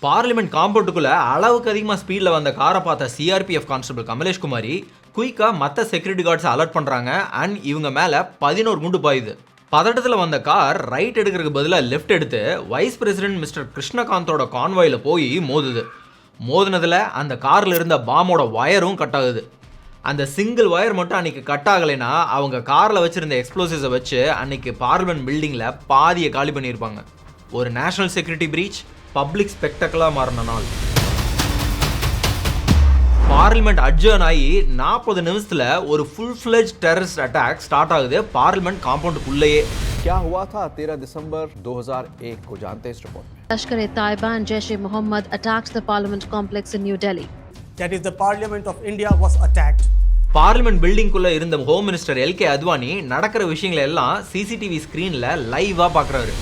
Parliament காம்பவுண்டுக்குள்ள அளவுக்கு அதிகமாக ஸ்பீடில் வந்த காரை பார்த்த சிஆர்பிஎஃப் கான்ஸ்டபிள் கமலேஷ் குமாரி குயிக்காக மற்ற செக்யூரிட்டி கார்ட்ஸை அலர்ட் பண்ணுறாங்க அண்ட் இவங்க மேலே 11 குண்டு பாயுது. பதட்டத்தில் வந்த கார் ரைட் எடுக்கிறதுக்கு பதிலாக லெஃப்ட் எடுத்து வைஸ் பிரசிடென்ட் மிஸ்டர் கிருஷ்ணகாந்தோட கான்வாயில் போய் மோதுது. மோதினதில் அந்த காரில் இருந்த பாமோட வயரும் கட் ஆகுது. அந்த சிங்கிள் ஒயர் மட்டும் அன்றைக்கி கட் ஆகலைன்னா அவங்க காரில் வச்சுருந்த எக்ஸ்ப்ளோசிவ்ஸை வச்சு அன்றைக்கி பார்லிமெண்ட் பில்டிங்கில் பாதியை காலி பண்ணியிருப்பாங்க. ஒரு நேஷனல் செக்யூரிட்டி பிரீச் பப்ளிக் ஸ்பெக்டக்கலாக மாறின நாள். பார்லிமெண்ட் அட்ஜர்ன் ஆகி 40 நிமிஷத்தில் ஒரு full fledge terrorist attack start ஆகுது பார்லிமெண்ட் காம்பவுண்டுக்குள்ளேயே. क्या हुआ था 13 दिसंबर 2001 को जानते हैं इस रिपोर्ट में. Lashkar-e-Taiba and Jaish-e-Mohammed attacked the Parliament complex in New Delhi. That is, the Parliament of India was attacked. Parliament பில்டிங்குள்ள இருந்த ஹோம் மினிஸ்டர் எல்கே அத்வானி நடக்கிற விஷயங்களை எல்லாம் சிசிடிவி ஸ்கிரீன்ல லைவா பார்க்குறாரு.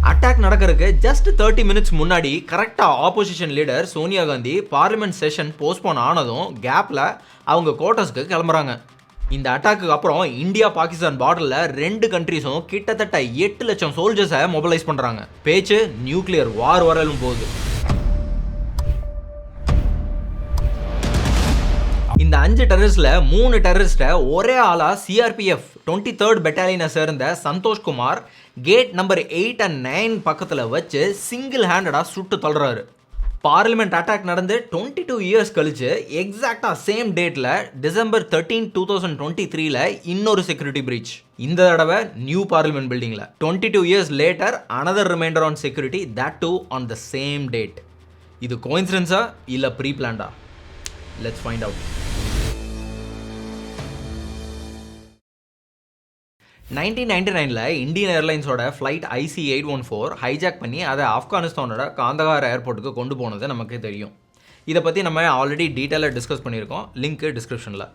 அட்டாக் நடக்கிறதுக்கு ஜஸ்ட் 30 மினிட்ஸ் முன்னாடி கரெக்டாக opposition leader Sonia Gandhi parliament session postpone ஆனதும் கேப்பில் அவங்க குவார்ட்டர்ஸ்க்கு கிளம்புறாங்க. இந்த அட்டாக்கு அப்புறம் இந்தியா பாகிஸ்தான் பார்டரில் 2 கண்ட்ரீஸும் கிட்டத்தட்ட 8 லட்சம் சோல்ஜர்ஸை மொபைலைஸ் பண்ணுறாங்க. பேச்சு நியூக்ளியர் வார் வரலும் போகுது. இந்த 5 டெரரிஸ்ட்ல 3 டெரரிஸ்ட்டை ஒரே ஆளா சிஆர்பிஎஃப் 23rd பெட்டாலியனை சேர்ந்த சந்தோஷ்குமார் கேட் நம்பர் 8 and 9 பக்கத்தில் வச்சு சிங்கிள் ஹேண்டடா சுட்டு தள்ளுறாரு. பார்லிமெண்ட் அட்டாக் நடந்து 22 இயர்ஸ் கழிச்சு எக்ஸாக்டாக சேம் டேட்டில் டிசம்பர் 13, 2023ல இன்னொரு செக்யூரிட்டி பிரீச். இந்த தடவை நியூ பார்லிமெண்ட் பில்டிங்கில் 22 years later another reminder on security, that too on the same date. இது கோயின்சிடன்ஸா இல்லை ப்ரீ பிளான்டா? Let's find out. 1999ல் இந்தியன் ஏர்லைன்ஸோட ஃப்ளைட் IC-814 ஹைஜாக் பண்ணி அதை ஆப்கானிஸ்தானோட காந்தகார் ஏர்போர்ட்டுக்கு கொண்டு போனது நமக்கு தெரியும். இதை பற்றி நம்ம ஆல்ரெடி டீட்டெயிலாக டிஸ்கஸ் பண்ணியிருக்கோம், லிங்க்கு டிஸ்கிரிப்ஷனில்.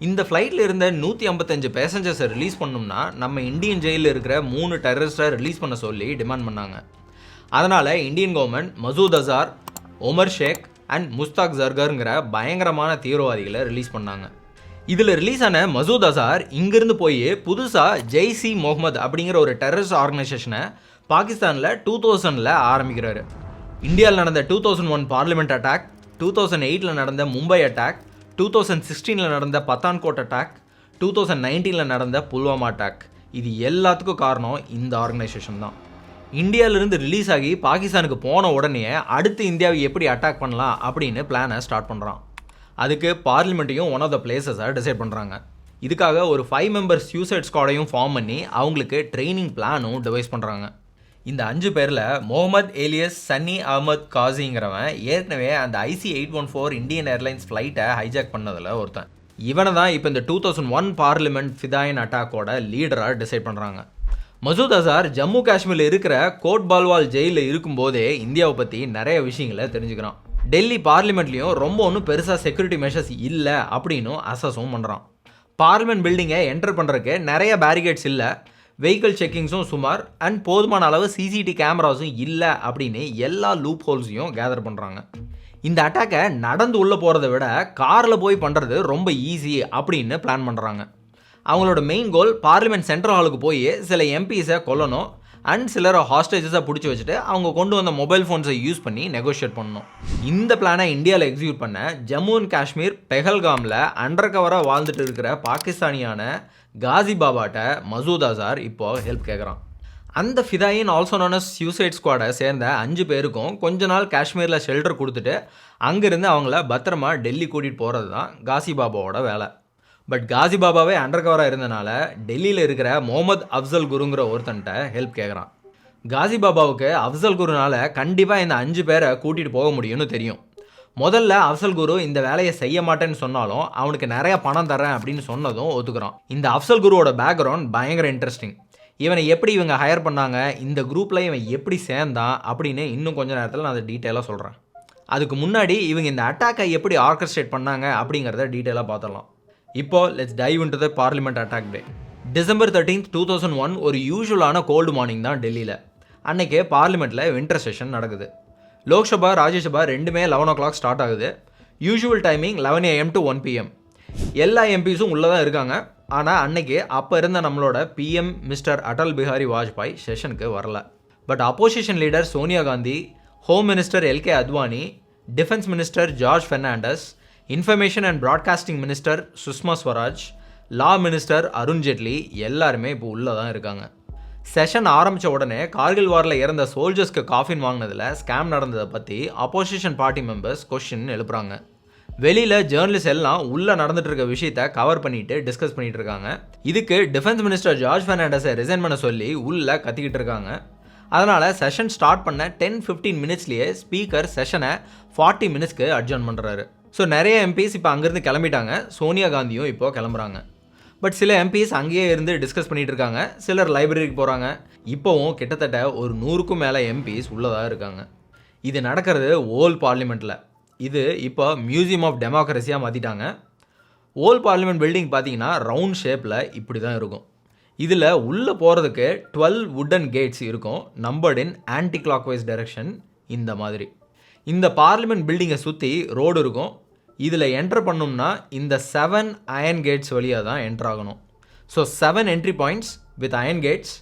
இந்த ஃப்ளைட்டில் இருந்த 155 பேசஞ்சர்ஸை ரிலீஸ் பண்ணோம்னா நம்ம இந்தியன் ஜெயிலில் இருக்கிற 3 டெரரிஸ்ட்டை ரிலீஸ் பண்ண சொல்லி டிமாண்ட் பண்ணாங்க. அதனால் Indian government Masood Azhar, Omar Sheikh and Mushtaq ஜர்கருங்கிற பயங்கரமான தீவிரவாதிகளை ரிலீஸ் பண்ணாங்க. இதில் ரிலீஸ் ஆன மசூத் அசார் இங்கிருந்து போய் புதுசாக ஜெய்ஷ்-இ-முகமது அப்படிங்கிற ஒரு டெரரிஸ்ட் ஆர்கனைசேஷனை பாகிஸ்தானில் 2000ல் ஆரம்பிக்கிறாரு. இந்தியாவில் நடந்த 2001 பார்லிமெண்ட் அட்டாக், 2008ல் நடந்த மும்பை அட்டாக், 2016ல் நடந்த பத்தான்கோட் அட்டாக், 2019ல் நடந்த புல்வாமா அட்டாக், இது எல்லாத்துக்கும் காரணம் இந்த ஆர்கனைசேஷன் தான். இந்தியாவிலிருந்து ரிலீஸ் ஆகி பாகிஸ்தானுக்கு போன உடனே அடுத்து இந்தியாவை எப்படி அட்டாக் பண்ணலாம் அப்படின்னு பிளானை ஸ்டார்ட் பண்ணுறான். அதுக்கு பார்லிமெண்ட்டையும் ஒன் ஆஃப் த பிளேசஸை டிசைட் பண்ணுறாங்க. இதுக்காக ஒரு 5 மெம்பர்ஸ் சூசைட் ஸ்குவாடையும் ஃபார்ம் பண்ணி அவங்களுக்கு ட்ரைனிங் பிளானும் டிவைஸ் பண்ணுறாங்க. இந்த 5 பேரில் முகமது ஏலியஸ் சன்னி அஹமத் காசிங்கிறவன் ஏற்கனவே அந்த IC-814 இந்தியன் ஏர்லைன்ஸ் ஃப்ளைட்டை ஹைஜாக் பண்ணதில் ஒருத்தன். இவனை தான் இப்போ இந்த 2001 பார்லிமெண்ட் ஃபிதாயின் அட்டாக்கோட லீடராக டிசைட் பண்ணுறாங்க. மசூத் அசார் ஜம்மு காஷ்மீரில் இருக்கிற கோட் பால்வால் ஜெயிலில் இருக்கும்போதே இந்தியாவை பற்றி நிறைய விஷயங்களை தெரிஞ்சுக்கிறான். டெல்லி பார்லிமெண்ட்லேயும் ரொம்ப ஒன்றும் பெருசாக செக்யூரிட்டி மெஷர்ஸ் இல்லை அப்படின்னு அசஸும் பண்ணுறான். பார்லிமெண்ட் பில்டிங்கை என்டர் பண்ணுறதுக்கு நிறைய பேரிகேட்ஸ் இல்லை, வெஹிக்கிள் செக்கிங்ஸும் சுமார் அண்ட் போதுமான அளவு CCTV கேமராஸும் இல்லை அப்படின்னு எல்லா லூப் ஹோல்ஸையும் கேதர் பண்ணுறாங்க. இந்த அட்டாக்கை நடந்து உள்ளே போகிறத விட காரில் போய் பண்ணுறது ரொம்ப ஈஸி அப்படின்னு பிளான் பண்ணுறாங்க. அவங்களோட மெயின் கோல் பார்லிமெண்ட் சென்ட்ரல் ஹாலுக்கு போய் சில MPஸை கொல்லணும் அண்ட் சிலரை ஹாஸ்டேஜஸாக பிடிச்சி வச்சுட்டு அவங்க கொண்டு வந்த மொபைல் ஃபோன்ஸை யூஸ் பண்ணி நெகோஷியேட் பண்ணணும். இந்த பிளானை இந்தியாவில் எக்ஸிக்யூட் பண்ண ஜம்மு அண்ட் காஷ்மீர் பெஹல்காமில் அண்டர் கவராக வாழ்ந்துட்டு இருக்கிற பாகிஸ்தானியான காசி பாபாட்ட மசூத் அசார் இப்போது ஹெல்ப் கேட்குறான். அந்த fidayeen also known as suicide ஸ்குவாடை சேர்ந்த 5 பேருக்கும் கொஞ்ச நாள் காஷ்மீரில் ஷெல்டர் கொடுத்துட்டு அங்கேருந்து அவங்கள பத்திரமா டெல்லி கூட்டிகிட்டு போகிறது தான் காசி பாபாவோட வேலை. பட் காசி பாபாவே அண்டர் கவராக இருந்தனால டெல்லியில் இருக்கிற முகமது அஃப்சல் குருங்கிற ஒருத்தன்ட்ட ஹெல்ப் கேட்குறான். காசி பாபாவுக்கு அஃப்சல் குருனால கண்டிப்பாக இந்த 5 பேரை கூட்டிகிட்டு போக முடியும்னு தெரியும். முதல்ல அஃப்சல் குரு இந்த வேலையை செய்ய மாட்டேன்னு சொன்னாலும் அவனுக்கு நிறைய பணம் தரேன் அப்படின்னு சொன்னதும் ஒத்துக்கிறான். இந்த அஃப்சல் குருவோட பேக்ரவுண்ட் பயங்கர இன்ட்ரெஸ்டிங். இவனை எப்படி இவங்க ஹையர் பண்ணாங்க, இந்த குரூப்பில் இவன் எப்படி சேர்ந்தான் அப்படின்னு இன்னும் கொஞ்சம் நேரத்தில் நான் அதை டீட்டெயிலாக சொல்கிறேன். அதுக்கு முன்னாடி இவங்க இந்த அட்டாக்கை எப்படி ஆர்கஸ்ட்ரேட் பண்ணாங்க அப்படிங்கிறத டீட்டெயிலாக பார்த்துடலாம். இப்போ let's dive into the parliament attack day. December 13, 2001 ஒரு யூஷுவலான கோல்டு மார்னிங் தான் டெல்லியில். அன்றைக்கே பார்லிமெண்ட்டில் வின்டர் செஷன் நடக்குது. லோக்சபா ராஜ்யசபா ரெண்டுமே 11 o'clock ஸ்டார்ட் ஆகுது. Usual timing 11 AM to 1 PM. எல்லா எம்பிஸும் உள்ளே தான் இருக்காங்க. ஆனால் அன்னைக்கு அப்போ இருந்த நம்மளோட பிஎம் மிஸ்டர் அடல் பிஹாரி வாஜ்பாய் செஷனுக்கு வரல. But opposition leader Sonia Gandhi, home minister L K Advani, defence minister George Fernandes, information and broadcasting minister Sushma Swaraj, law minister Arun Jaitley எல்லாருமே இப்போ உள்ளே தான் இருக்காங்க. செஷன் ஆரம்பித்த உடனே கார்கில் வாரில் இறந்த சோல்ஜர்ஸ்க்கு காஃபின் வாங்கினதில் ஸ்கேம் நடந்ததை பற்றி அப்போசிஷன் பார்ட்டி மெம்பர்ஸ் கொஸ்டின் எழுப்புறாங்க. வெளியில் ஜேர்னலிஸ்ட் எல்லாம் உள்ளே நடந்துட்டு இருக்க விஷயத்தை கவர் பண்ணிட்டு டிஸ்கஸ் பண்ணிட்டு இருக்காங்க. இதுக்கு டிஃபென்ஸ் மினிஸ்டர் ஜார்ஜ் பெர்னாண்டஸை ரிசைன் பண்ண சொல்லி உள்ளே கத்திக்கிட்டு இருக்காங்க. அதனால் செஷன் ஸ்டார்ட் பண்ண 10-15 மினிட்ஸ்லேயே ஸ்பீக்கர் செஷனை 40 மினிட்ஸ்க்கு அட்ஜர்ன் பண்ணுறாரு. ஸோ நிறைய எம்பிஸ் இப்போ அங்கேருந்து கிளம்பிட்டாங்க. சோனியா காந்தியும் இப்போது கிளம்புறாங்க. பட் சில எம்பிஸ் அங்கேயே இருந்து டிஸ்கஸ் பண்ணிகிட்டு இருக்காங்க. சிலர் லைப்ரரிக்கு போகிறாங்க. இப்போவும் கிட்டத்தட்ட ஒரு 100க்கும் மேலே எம்பிஸ் உள்ளதாக இருக்காங்க. இது நடக்கிறது ஓல்ட் பார்லிமெண்ட்டில். இது இப்போ மியூசியம் ஆஃப் டெமோக்ரஸியாக மாற்றிட்டாங்க. ஓல்ட் பார்லிமெண்ட் பில்டிங் பார்த்தீங்கன்னா ரவுண்ட் ஷேப்பில் இப்படி தான் இருக்கும். இதில் உள்ளே போகிறதுக்கு 12 வுட்டன் கேட்ஸ் இருக்கும், numbered in anticlockwise direction. இந்த மாதிரி இந்த பார்லிமெண்ட் பில்டிங்கை சுற்றி ரோடு இருக்கும். இதில் என்டர் பண்ணோம்னா இந்த 7 அயன் கேட்ஸ் வழியாக தான் என்டர் ஆகணும். So 7 entry points with iron gates.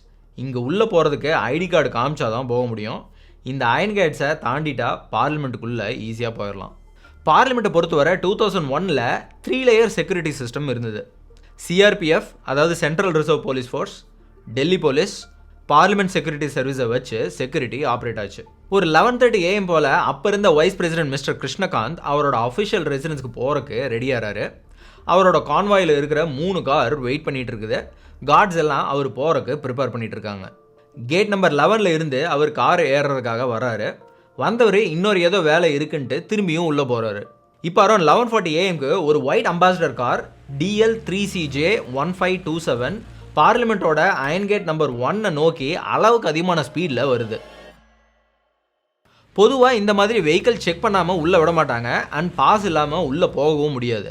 இங்கே உள்ளே போகிறதுக்கு ஐடி கார்டு காமிச்சா தான் போக முடியும். இந்த அயன் கேட்ஸை தாண்டிட்டா பார்லிமெண்ட்டுக்குள்ளே ஈஸியாக போயிடலாம். பார்லிமெண்ட்டை பொறுத்தவரை 2001 3 லேயர் செக்யூரிட்டி சிஸ்டம் இருந்தது. சிஆர்பிஎஃப், அதாவது central reserve police force, Delhi police, parliament security சர்வீஸை வச்சு செக்யூரிட்டி ஆப்ரேட் ஆச்சு. ஒரு 11:30 AM போல் அப்போ இருந்த வைஸ் பிரசிடென்ட் மிஸ்டர் கிருஷ்ணகாந்த் அவரோட அஃபிஷியல் ரெசிடென்ஸ்க்கு போகிறக்கு ரெடியாகிறாரு. அவரோட கான்வாயில் இருக்கிற 3 கார் வெயிட் பண்ணிகிட்டு இருக்குது. கார்ட்ஸ் எல்லாம் அவர் போகிறக்கு ப்ரிப்பேர் பண்ணிகிட்டு இருக்காங்க. கேட் நம்பர் 11 இருந்து அவர் கார் ஏறுறதுக்காக வர்றாரு. வந்தவர் இன்னொரு ஏதோ வேலை இருக்குன்ட்டு திரும்பியும் உள்ளே போகிறாரு. இப்போ அரௌண்ட் 11:40 AMக்கு ஒரு ஒயிட் அம்பாசிடர் கார் DL3CJ1527 பார்லிமெண்ட்டோட அயன் கேட் நம்பர் 1 நோக்கி அளவுக்கு அதிகமான ஸ்பீடில் வருது. பொதுவாக இந்த மாதிரி வெஹிக்கிள் செக் பண்ணாமல் உள்ளே விட மாட்டாங்க அண்ட் பாஸ் இல்லாமல் உள்ளே போகவும் முடியாது.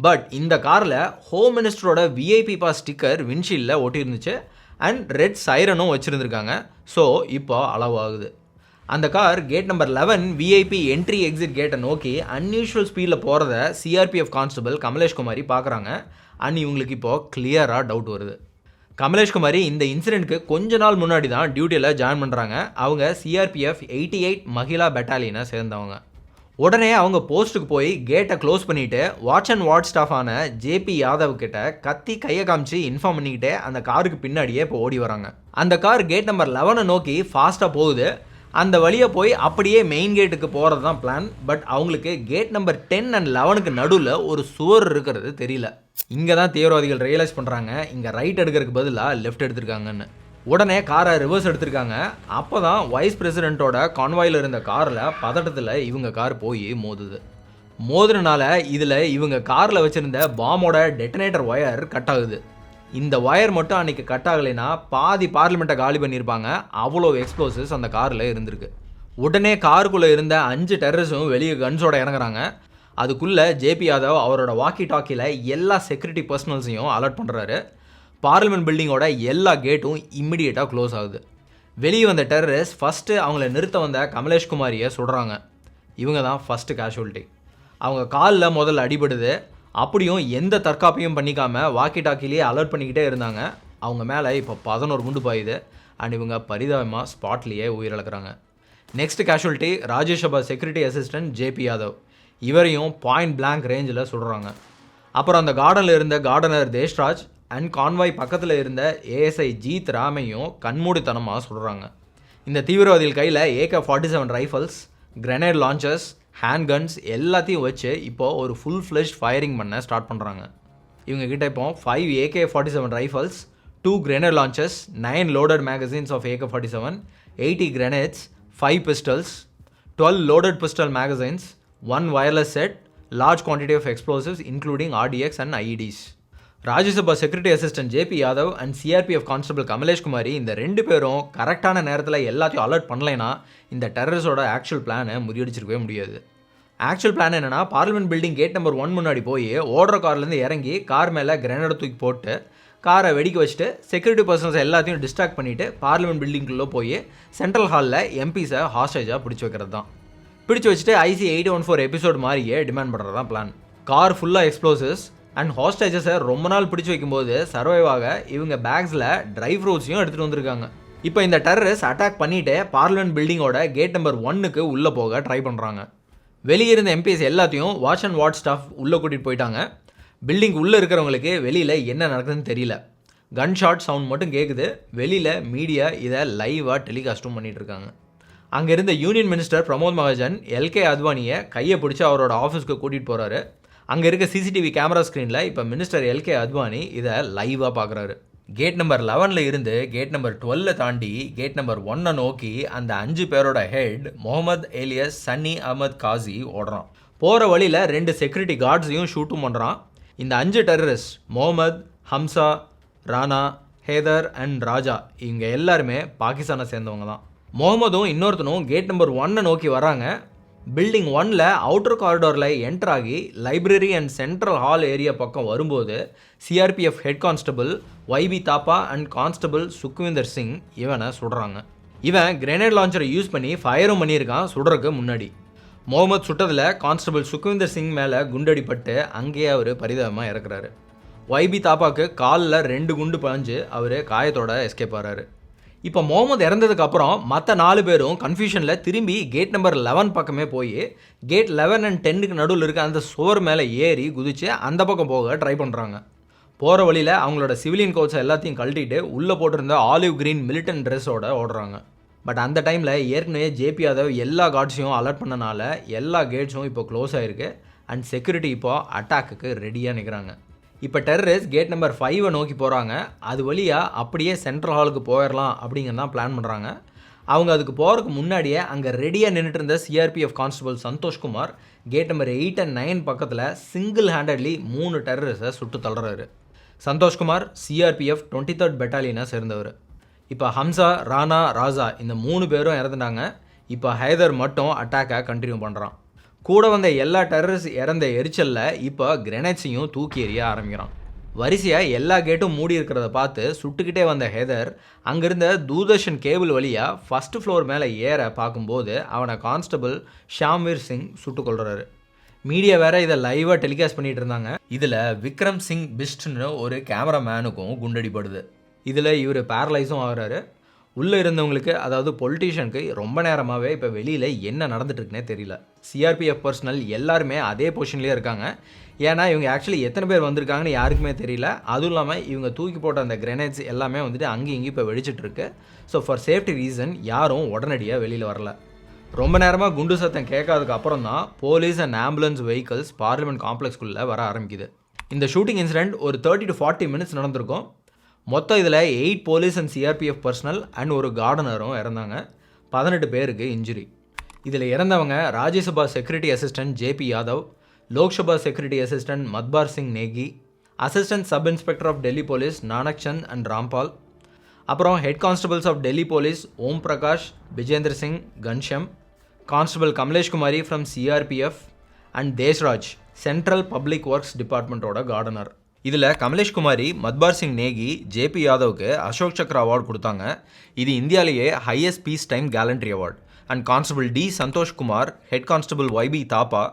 பட் இந்த காரில் ஹோம் மினிஸ்டரோட விஐபி பாஸ் ஸ்டிக்கர் விண்ட்ஷீல்டில் ஒட்டியிருந்துச்சு அண்ட் ரெட் சைரனும் வச்சுருந்துருக்காங்க. ஸோ இப்போ அளவாகுது. அந்த car gate number 11 VIP entry exit கேட்டை நோக்கி அன்யூஷுவல் ஸ்பீடில் போகிறத சிஆர்பிஎஃப் கான்ஸ்டபிள் கமலேஷ் குமாரி பார்க்குறாங்க. அண்ட் இவங்களுக்கு இப்போது கிளியராக டவுட் வருது. கமலேஷ் குமாரி இந்த இன்சிடென்ட்க்கு கொஞ்ச நாள் முன்னாடி தான் டியூட்டியில் ஜாயின் பண்ணுறாங்க. அவங்க சிஆர்பிஎஃப் 88 மகிழா பெட்டாலியனை சேர்ந்தவங்க. உடனே அவங்க போஸ்ட்டுக்கு போய் கேட்டை க்ளோஸ் பண்ணிவிட்டு வாட்ச் அண்ட் வார்ட் ஸ்டாஃபான ஜேபி யாதவ் கிட்ட கத்தி கையை காமிச்சு இன்ஃபார்ம் பண்ணிக்கிட்டே அந்த காருக்கு பின்னாடியே இப்போ ஓடி வராங்க. அந்த கார் கேட் நம்பர் 11 நோக்கி ஃபாஸ்ட்டாக போகுது. அந்த வழியை போய் அப்படியே மெயின் கேட்டுக்கு போகிறது தான் பிளான். பட் அவங்களுக்கு கேட் நம்பர் 10 and 11க்கு நடுவில் ஒரு சுவர் இருக்கிறது தெரியல. இங்கே தான் தீவிரவாதிகள் ரியலைஸ் பண்ணுறாங்க இங்கே ரைட் எடுக்கிறதுக்கு பதிலாக லெஃப்ட் எடுத்திருக்காங்கன்னு. உடனே காரை ரிவர்ஸ் எடுத்திருக்காங்க. அப்போ தான் வைஸ் பிரசிடெண்ட்டோட கான்வாயில் இருந்த காரில் பதட்டத்தில் இவங்க கார் போய் மோதுது. மோதுனால இதில் இவங்க காரில் வச்சுருந்த பாமோட டெட்டனேட்டர் ஒயர் கட் ஆகுது. இந்த ஒயர் மட்டும் அன்றைக்கி கட் ஆகலைன்னா பாதி பார்லிமெண்ட்டை காலி பண்ணியிருப்பாங்க. அவ்வளோ எக்ஸ்ப்ளோசிவ்ஸ் அந்த காரில் இருந்திருக்கு. உடனே காருக்குள்ளே இருந்த 5 டெரரிஸ்டும் வெளியே கன்ஸோட இறங்குறாங்க. அதுக்குள்ளே ஜேபி யாதவ் அவரோட வாக்கி டாக்கியில் எல்லா செக்யூரிட்டி பர்சனல்ஸையும் அலர்ட் பண்ணுறாரு. பார்லிமெண்ட் பில்டிங்கோட எல்லா கேட்டும் இம்மிடியேட்டாக க்ளோஸ் ஆகுது. வெளியே வந்த டெரரிஸ்ட் ஃபஸ்ட்டு அவங்கள நிறுத்த வந்த கமலேஷ் குமாரியை சுடுறாங்க. இவங்க தான் ஃபஸ்ட்டு கேஷுவல்ட்டி. அவங்க காலில் முதல்ல அடிபடுது. அப்படியும் எந்த தற்காப்பையும் பண்ணிக்காமல் வாக்கி டாக்கிலேயே அலர்ட் பண்ணிக்கிட்டே இருந்தாங்க. அவங்க மேலே இப்போ 11 குண்டு பாயுது அண்ட் இவங்க பரிதாபமாக ஸ்பாட்லேயே உயிரிழக்கிறாங்க. Next casualty Rajya Sabha security assistant JP Yadav. இவரையும் பாயிண்ட் பிளாங்க் ரேஞ்சில் சுடுறாங்க. அப்புறம் அந்த கார்டனில் இருந்த கார்டனர் தேஷ்ராஜ் அண்ட் கான்வாய் பக்கத்தில் இருந்த ஏஎஸ்ஐ ஜீத் ராமையும் கண்மூடித்தனமாக சுடுறாங்க. இந்த தீவிரவாதிகள் கையில் AK-47 rifles, grenade launchers, hand guns எல்லாத்தையும் வச்சு இப்போது ஒரு ஃபுல் ஃப்ளெஷ்ட் ஃபயரிங் பண்ண ஸ்டார்ட் பண்ணுறாங்க. இவங்க கிட்ட இப்போ 5 AK-47 rifles, 2 grenade launchers, 9 loaded magazines of AK-47, 80 grenades, 5 pistols, 12 loaded pistol magazines, 1 wireless set, large quantity of explosives including RDX and IEDs. Rajya Sabha security assistant JP Yadav and CRPF constable Kamlesh Kumari இந்த 2 பேரும் கரெக்டான நேரத்தில் எல்லாத்தையும் அலர்ட் பண்ணலைன்னா இந்த டெரரிஸ்டோட ஆக்சுவல் பிளானை முறியடிச்சிருக்கவே முடியாது. Actual plan என்னென்னா, பார்லிமெண்ட் பில்டிங் கேட் நம்பர் 1 முன்னாடி போய் ஓடுற கார்லேருந்து இறங்கி கார் மேலே கிரனேடை தூக்கி போட்டு காரை வெடிக்க வச்சுட்டு செக்யூரிட்டி பர்சன்ஸ் எல்லாத்தையும் டிஸ்ட்ராக்ட் பண்ணிவிட்டு பார்லிமெண்ட் பில்டிங்குள்ளே போய் சென்ட்ரல் ஹாலில் எம்பிஸை ஹாஸ்டேஜாக பிடிச்சி வைக்கிறது தான். பிடிச்சி வச்சுட்டு IC 814 எபிசோட் மாதிரியே டிமாண்ட் பண்ணுறது தான் பிளான். கார் ஃபுல்லாக எக்ஸ்ப்ளோசிவ்ஸ், அண்ட் ஹாஸ்டேஜஸை ரொம்ப நாள் பிடிச்சி வைக்கும்போது சர்வைவ் ஆக இவங்க பேக்ஸில் ட்ரை ஃப்ரூட்ஸையும் எடுத்துகிட்டு வந்திருக்காங்க. இப்போ இந்த டெரரிஸ்ட் அட்டாக் பண்ணிவிட்டு பார்லிமெண்ட் பில்டிங்கோட கேட் நம்பர் 1க்கு உள்ளே போக ட்ரை பண்ணுறாங்க. வெளியே இருந்த எம்பிஎஸ் எல்லாத்தையும் வாட்ச் அண்ட் வாட்ச் ஸ்டாஃப் உள்ளே கூட்டிகிட்டு போயிட்டாங்க. பில்டிங் உள்ளே இருக்கிறவங்களுக்கு வெளியில் என்ன நடக்குதுன்னு தெரியல. கன் ஷாட் சவுண்ட் மட்டும் கேட்குது. வெளியில் மீடியா இதை லைவாக டெலிகாஸ்ட்டும் பண்ணிகிட்டு இருக்காங்க. அங்கே இருந்த union minister Pramod Mahajan LK அத்வானியை கையை பிடிச்சி அவரோட ஆஃபீஸ்க்கு கூட்டிகிட்டு போகிறாரு. அங்கே இருக்க சிசிடிவி கேமரா ஸ்க்ரீனில் இப்போ மினிஸ்டர் எல்கே அத்வானி இதை லைவாக பார்க்குறாரு. கேட் நம்பர் 11 இருந்து கேட் நம்பர் 12 தாண்டி கேட் நம்பர் 1 நோக்கி அந்த 5 பேரோட ஹெட் முகமது ஏலியஸ் சன்னி அஹமத் காசி ஓடுறான். போகிற வழியில் 2 செக்யூரிட்டி கார்ட்ஸையும் ஷூட்டும் பண்ணுறான். இந்த 5 டெரரிஸ்ட் முகமது, ஹம்சா, ராணா, ஹேதர் அண்ட் ராஜா இவங்க எல்லாருமே பாகிஸ்தானை சேர்ந்தவங்க தான். முகமதும் இன்னொருத்தனும் கேட் நம்பர் 1 நோக்கி வராங்க. பில்டிங் 1ல் அவுட்டர் காரிடோரில் என்டர் ஆகி library and central hall area பக்கம் வரும்போது CRPF head constable YB Thapa and constable Sukhvinder Singh இவனை சுடுறாங்க. இவன் கிரெனேட் லான்ச்சரை யூஸ் பண்ணி ஃபயரும் பண்ணியிருக்கான் சுடுறதுக்கு முன்னாடி. முகமது சுட்டதில் கான்ஸ்டபிள் சுக்விந்தர் சிங் மேலே குண்டடிப்பட்டு அங்கேயே அவர் பரிதாபமாக இறக்குறாரு. YB தாப்பாவுக்கு காலில் 2 குண்டு பாஞ்சு அவர் காயத்தோட எஸ்கேப் ஆகிறாரு. இப்போ முகமது இறந்ததுக்கப்புறம் மற்ற 4 பேரும் கன்ஃபியூஷனில் திரும்பி கேட் நம்பர் 11 பக்கமே போய் கேட் 11 அண்ட் 10க்கு நடுவில் இருக்க அந்த சுவர் மேலே ஏறி குதித்து அந்த பக்கம் போக ட்ரை பண்ணுறாங்க. போகிற வழியில் அவங்களோட சிவிலியன் கோட்ஸை எல்லாத்தையும் கழட்டிட்டு உள்ளே போட்டிருந்த ஆலிவ் கிரீன் மிலிட்டன் ட்ரெஸ்ஸோட ஓடுறாங்க. பட் அந்த டைமில் ஏற்கனவே JP யாதவ் எல்லா கார்ட்ஸையும் அலர்ட் பண்ணனால எல்லா கேட்ஸும் இப்போ க்ளோஸ் ஆகிருக்கு அண்ட் செக்யூரிட்டி இப்போ அட்டாக்குக்கு ரெடியாக நிற்கிறாங்க. இப்போ டெரரிஸ்ட் கேட் நம்பர் 5 நோக்கி போகிறாங்க. அது வழியாக அப்படியே சென்ட்ரல் ஹாலுக்கு போயிடலாம் அப்படிங்கிறதான் பிளான் பண்ணுறாங்க. அவங்க அதுக்கு போகிறதுக்கு முன்னாடியே அங்கே ரெடியாக நின்றுட்டு இருந்த CRPF constable Santosh Kumar gate number 8 and 9 பக்கத்தில் சிங்கிள் ஹேண்டட்லி 3 டெரரிஸ்ட்டை சுட்டு தள்ளுறாரு. சந்தோஷ்குமார் சிஆர்பிஎஃப் 23rd பெட்டாலியனை சேர்ந்தவர். இப்போ ஹம்சா, ராணா, ராஜா இந்த 3 பேரும் இறந்துட்டாங்க. இப்போ ஹைதர் மட்டும் அட்டாக்கை கண்டினியூ பண்ணுறான். கூட வந்த எல்லா டெரரிஸ்ட் இறந்த எரிச்சலில் இப்போ கிரெனேட்ஸையும் தூக்கி எறிய ஆரம்பிக்கிறான். வரிசையாக எல்லா கேட்டும் மூடி இருக்கிறத பார்த்து சுட்டுக்கிட்டே வந்த ஹேதர் அங்கிருந்த தூர்தர்ஷன் கேபிள் வழியாக ஃபஸ்ட்டு ஃப்ளோர் மேலே ஏற பார்க்கும்போது அவனை கான்ஸ்டபிள் ஷாம்வீர் சிங் சுட்டுக் கொள்கிறாரு. மீடியா வேறு இதை லைவாக டெலிகாஸ்ட் பண்ணிகிட்டு இருந்தாங்க. இதில் விக்ரம் சிங் பிஸ்ட்னு ஒரு கேமராமேனுக்கும் குண்டடிப்படுது. இதில் இவர் பேரலைஸும் ஆகிறாரு. உள்ளே இருந்தவங்களுக்கு, அதாவது பொலிட்டீஷியனுக்கு ரொம்ப நேரமாகவே இப்போ வெளியில் என்ன நடந்துட்டுருக்குனே தெரியல. சிஆர்பிஎஃப் பர்சனல் எல்லாருமே அதே பொசிஷன்லேயே இருக்காங்க. ஏன்னா இவங்க ஆக்சுவலி எத்தனை பேர் வந்திருக்காங்கன்னு யாருக்குமே தெரியல. அதுவும் இல்லாமல் இவங்க தூக்கி போட்ட அந்த கிரெனேட்ஸ் எல்லாமே வந்துட்டு அங்கேயும் இங்கேயும் இப்போ வெடிச்சிட்ருக்கு. ஸோ ஃபார் சேஃப்டி ரீசன் யாரும் உடனடியாக வெளியில் வரல. ரொம்ப நேரமாக குண்டு சத்தம் கேட்காததுக்கு அப்புறம் தான் police and ambulance vehicles parliament காம்ப்ளெக்ஸ்குள்ளே வர ஆரம்பிக்குது. இந்த ஷூட்டிங் இன்சிடென்ட் ஒரு 30 to 40 minutes நடந்திருக்கும். மொத்தம் இதில் 8 police and CRPF personnel and ஒரு கார்டனரும் இறந்தாங்க. 18 பேருக்கு இன்ஜுரி. இதில் இறந்தவங்க Rajya Sabha security assistant JP Yadav, Lok Sabha security assistant Matbar Singh Negi, assistant sub inspector of Delhi police Nanak Chand and Rampal, அப்புறம் head constables of Delhi police Om Prakash, Vijender Singh, Ghanshyam, constable Kamlesh Kumari from CRPF and Deshraj central public works டிபார்ட்மெண்ட்டோட கார்டனர். இதில் கமலேஷ் குமாரி, மத்பார் சிங் நேகி, JP யாதவுக்கு அசோக் சக்ரா அவார்டு கொடுத்தாங்க. இது இந்தியாவிலேயே highest peace time gallantry award. And constable D Santosh Kumar, head constable YB Thapa,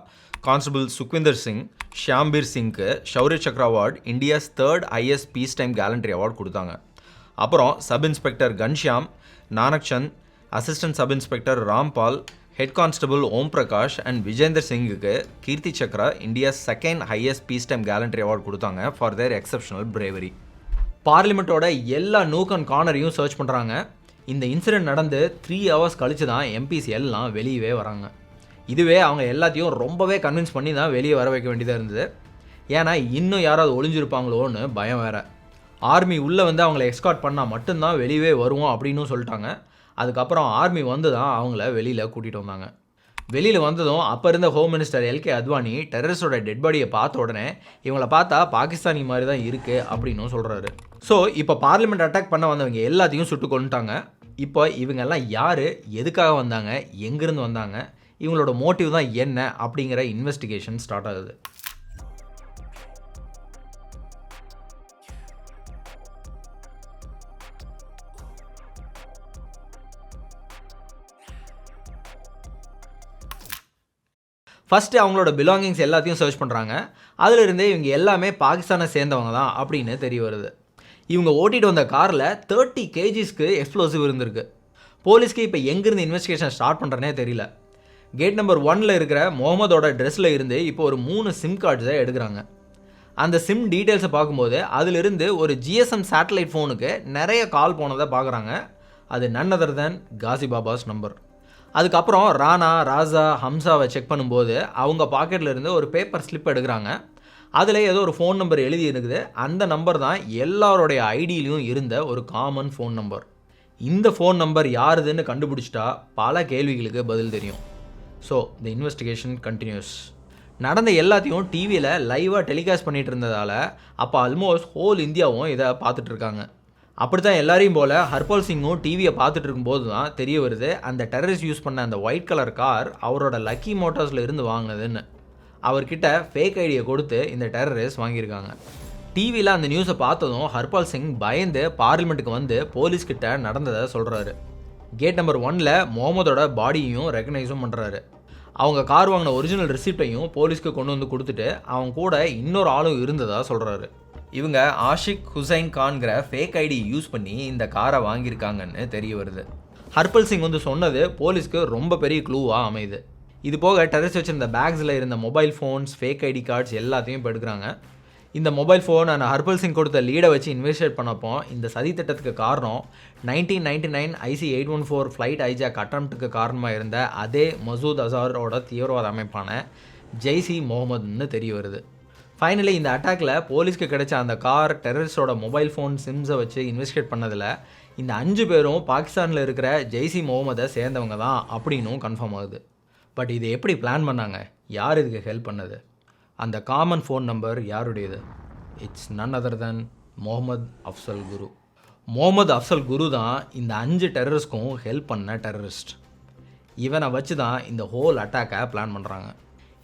constable Sukhvinder Singh, Shambir சிங்க்கு Shaurya Chakra award, India's 3rd highest peace time gallantry award கொடுத்தாங்க. அப்புறம் sub inspector Ghanshyam, Nanak Chand, assistant sub inspector Rampal, head constable Om Prakash and Vijender சிங்குக்கு Kirti Chakra, India's 2nd highest peace time gallantry award கொடுத்தாங்க for their exceptional bravery. பார்லிமெண்ட்டோட எல்லா nook and கார்னரையும் search பண்ணுறாங்க. இந்த incident நடந்து 3 hours கழித்து தான் MPs எல்லாம் வெளியவே வராங்க. இதுவே அவங்க எல்லாத்தையும் ரொம்பவே கன்வின்ஸ் பண்ணி தான் வெளியே வர வைக்க வேண்டியதாக இருந்தது. ஏன்னா இன்னும் யாராவது ஒளிஞ்சிருப்பாங்களோன்னு பயம் வேறு. ஆர்மி உள்ளே வந்து அவங்கள எக்ஸ்கார்ட் பண்ணால் மட்டும்தான் வெளியே வருவோம் அப்படின்னு சொல்லிட்டாங்க. அதுக்கப்புறம் ஆர்மி வந்து தான் அவங்கள வெளியில் கூட்டிகிட்டு வந்தாங்க. வெளியில் வந்ததும் அப்போ இருந்த ஹோம் மினிஸ்டர் LK அத்வானி டெரரிஸ்டோட டெட் பாடியை பார்த்த உடனே இவங்கள பார்த்தா பாகிஸ்தானி மாதிரி தான் இருக்குது அப்படின்னும் சொல்கிறாரு. ஸோ இப்போ பார்லிமெண்ட் அட்டாக் பண்ண வந்தவங்க எல்லாத்தையும் சுட்டு கொண்டுட்டாங்க. இப்போ இவங்கெல்லாம் யார், எதுக்காக வந்தாங்க, எங்கேருந்து வந்தாங்க, இவங்களோட மோட்டிவ் தான் என்ன அப்படிங்கிற இன்வெஸ்டிகேஷன் ஸ்டார்ட் ஆகுது. ஃபஸ்ட்டு அவங்களோட பிலாங்கிங்ஸ் எல்லாத்தையும் சர்ச் பண்ணுறாங்க. அதிலிருந்தே இவங்க எல்லாமே பாகிஸ்தானை சேர்ந்தவங்க தான் அப்படின்னு தெரிய வருது. இவங்க ஓட்டிகிட்டு வந்த காரில் 30 kgsக்கு எக்ஸ்ப்ளோசிவ் இருந்திருக்கு. போலீஸ்க்கு இப்போ எங்கேருந்து இன்வெஸ்டிகேஷன் ஸ்டார்ட் பண்ணுறனே தெரியல. கேட் நம்பர் 1ல் இருக்கிற முகமதோட ட்ரெஸ்ஸில் இருந்து இப்போ ஒரு 3 சிம் கார்ட்ஸை எடுக்கிறாங்க. அந்த சிம் டீட்டெயில்ஸை பார்க்கும்போது அதிலிருந்து ஒரு GSM சேட்டலைட் ஃபோனுக்கு நிறைய கால் போனதை பார்க்குறாங்க. அது நன் அதர் தேன் காசி பாபாஸ் நம்பர். அதுக்கப்புறம் ராணா, ராஜா, ஹம்சாவை செக் பண்ணும்போது அவங்க பாக்கெட்டில் இருந்து ஒரு பேப்பர் ஸ்லிப் எடுக்கிறாங்க. அதில் ஏதோ ஒரு ஃபோன் நம்பர் எழுதி இருக்குது. அந்த நம்பர் தான் எல்லாரோடைய ஐடியிலையும் இருந்த ஒரு காமன் ஃபோன் நம்பர். இந்த ஃபோன் நம்பர் யாருதுன்னு கண்டுபிடிச்சிட்டா பல கேள்விகளுக்கு பதில் தெரியும். So the investigation continues. நடந்த எல்லாத்தையும் டிவியில் லைவாக டெலிகாஸ்ட் பண்ணிகிட்டு இருந்ததால் அப்போ ஆல்மோஸ்ட் ஹோல் இந்தியாவும் இதை பார்த்துட்ருக்காங்க. அப்படி தான் எல்லாரையும் போல் ஹர்பால் சிங்கும் டிவியை பார்த்துட்டு இருக்கும்போது தான் தெரிய வருது அந்த டெரரிஸ்ட் யூஸ் பண்ண அந்த ஒயிட் கலர் கார் அவரோட லக்கி மோட்டார்ஸில் இருந்து வாங்கினதுன்னு. அவர்கிட்ட ஃபேக் ஐடியை கொடுத்து இந்த டெரரிஸ்ட் வாங்கியிருக்காங்க. டிவியில் அந்த நியூஸை பார்த்ததும் ஹர்பால் சிங் பயந்து பார்லிமெண்ட்டுக்கு வந்து போலீஸ்கிட்ட நடந்ததை சொல்கிறாரு. கேட் நம்பர் 1ல் முகமதோட பாடியையும் ரெக்கக்னைஸும் பண்ணுறாரு. அவங்க கார் வாங்கின ஒரிஜினல் ரிசிப்டையும் போலீஸ்க்கு கொண்டு வந்து கொடுத்துட்டு அவங்க கூட இன்னொரு ஆளும் இருந்ததாக சொல்கிறாரு. இவங்க ஆஷிக் ஹுசைன் கான்கிற ஃபேக் ஐடி யூஸ் பண்ணி இந்த காரை வாங்கியிருக்காங்கன்னு தெரிய வருது. ஹர்பல் சிங் வந்து சொன்னது போலீஸ்க்கு ரொம்ப பெரிய க்ளூவாக அமையுது. இது போக டெரரிஸ்ட் வச்சிருந்த பேக்ஸில் இருந்த mobile phones, fake ID cards எல்லாத்தையும் இப்போ எடுக்கிறாங்க. இந்த mobile phone and Harpal Singh கொடுத்த லீடை வச்சு இன்வெஸ்டிகேட் பண்ணப்போ இந்த சதி திட்டத்துக்கு காரணம் 1999 IC-814 ஃப்ளைட் ஹைஜாக் அட்டம்ப்ட்டுக்கு காரணமாக இருந்த அதே மசூத் அசாரோட தீவிரவாத அமைப்பான ஜெய்ஷ்-இ முகமதுன்னு தெரிய வருது. ஃபைனலி இந்த அட்டாக்ல போலீஸ்க்கு கிடைச்ச அந்த கார், டெரரிஸ்டோட மொபைல் ஃபோன், சிம்ஸை வச்சு இன்வெஸ்டிகேட் பண்ணதில் இந்த 5 பேரும் பாகிஸ்தானில் இருக்கிற ஜெய்ஷ்-இ முகமதை சேர்ந்தவங்க தான் அப்படின்னும் கன்ஃபார்ம் ஆகுது. பட் இது எப்படி பிளான் பண்ணாங்க? யார் இதுக்கு ஹெல்ப் பண்ணது? அந்த காமன் ஃபோன் நம்பர் யாருடையது? இட்ஸ் நன் அதர் தென் முகமது அஃப்சல் குரு. முகமது அஃப்சல் குரு தான் இந்த 5 டெரரிஸ்ட்க்கும் ஹெல்ப் பண்ண டெரரிஸ்ட். இவனை வச்சு தான் இந்த ஹோல் அட்டாக்கை பிளான் பண்ணுறாங்க.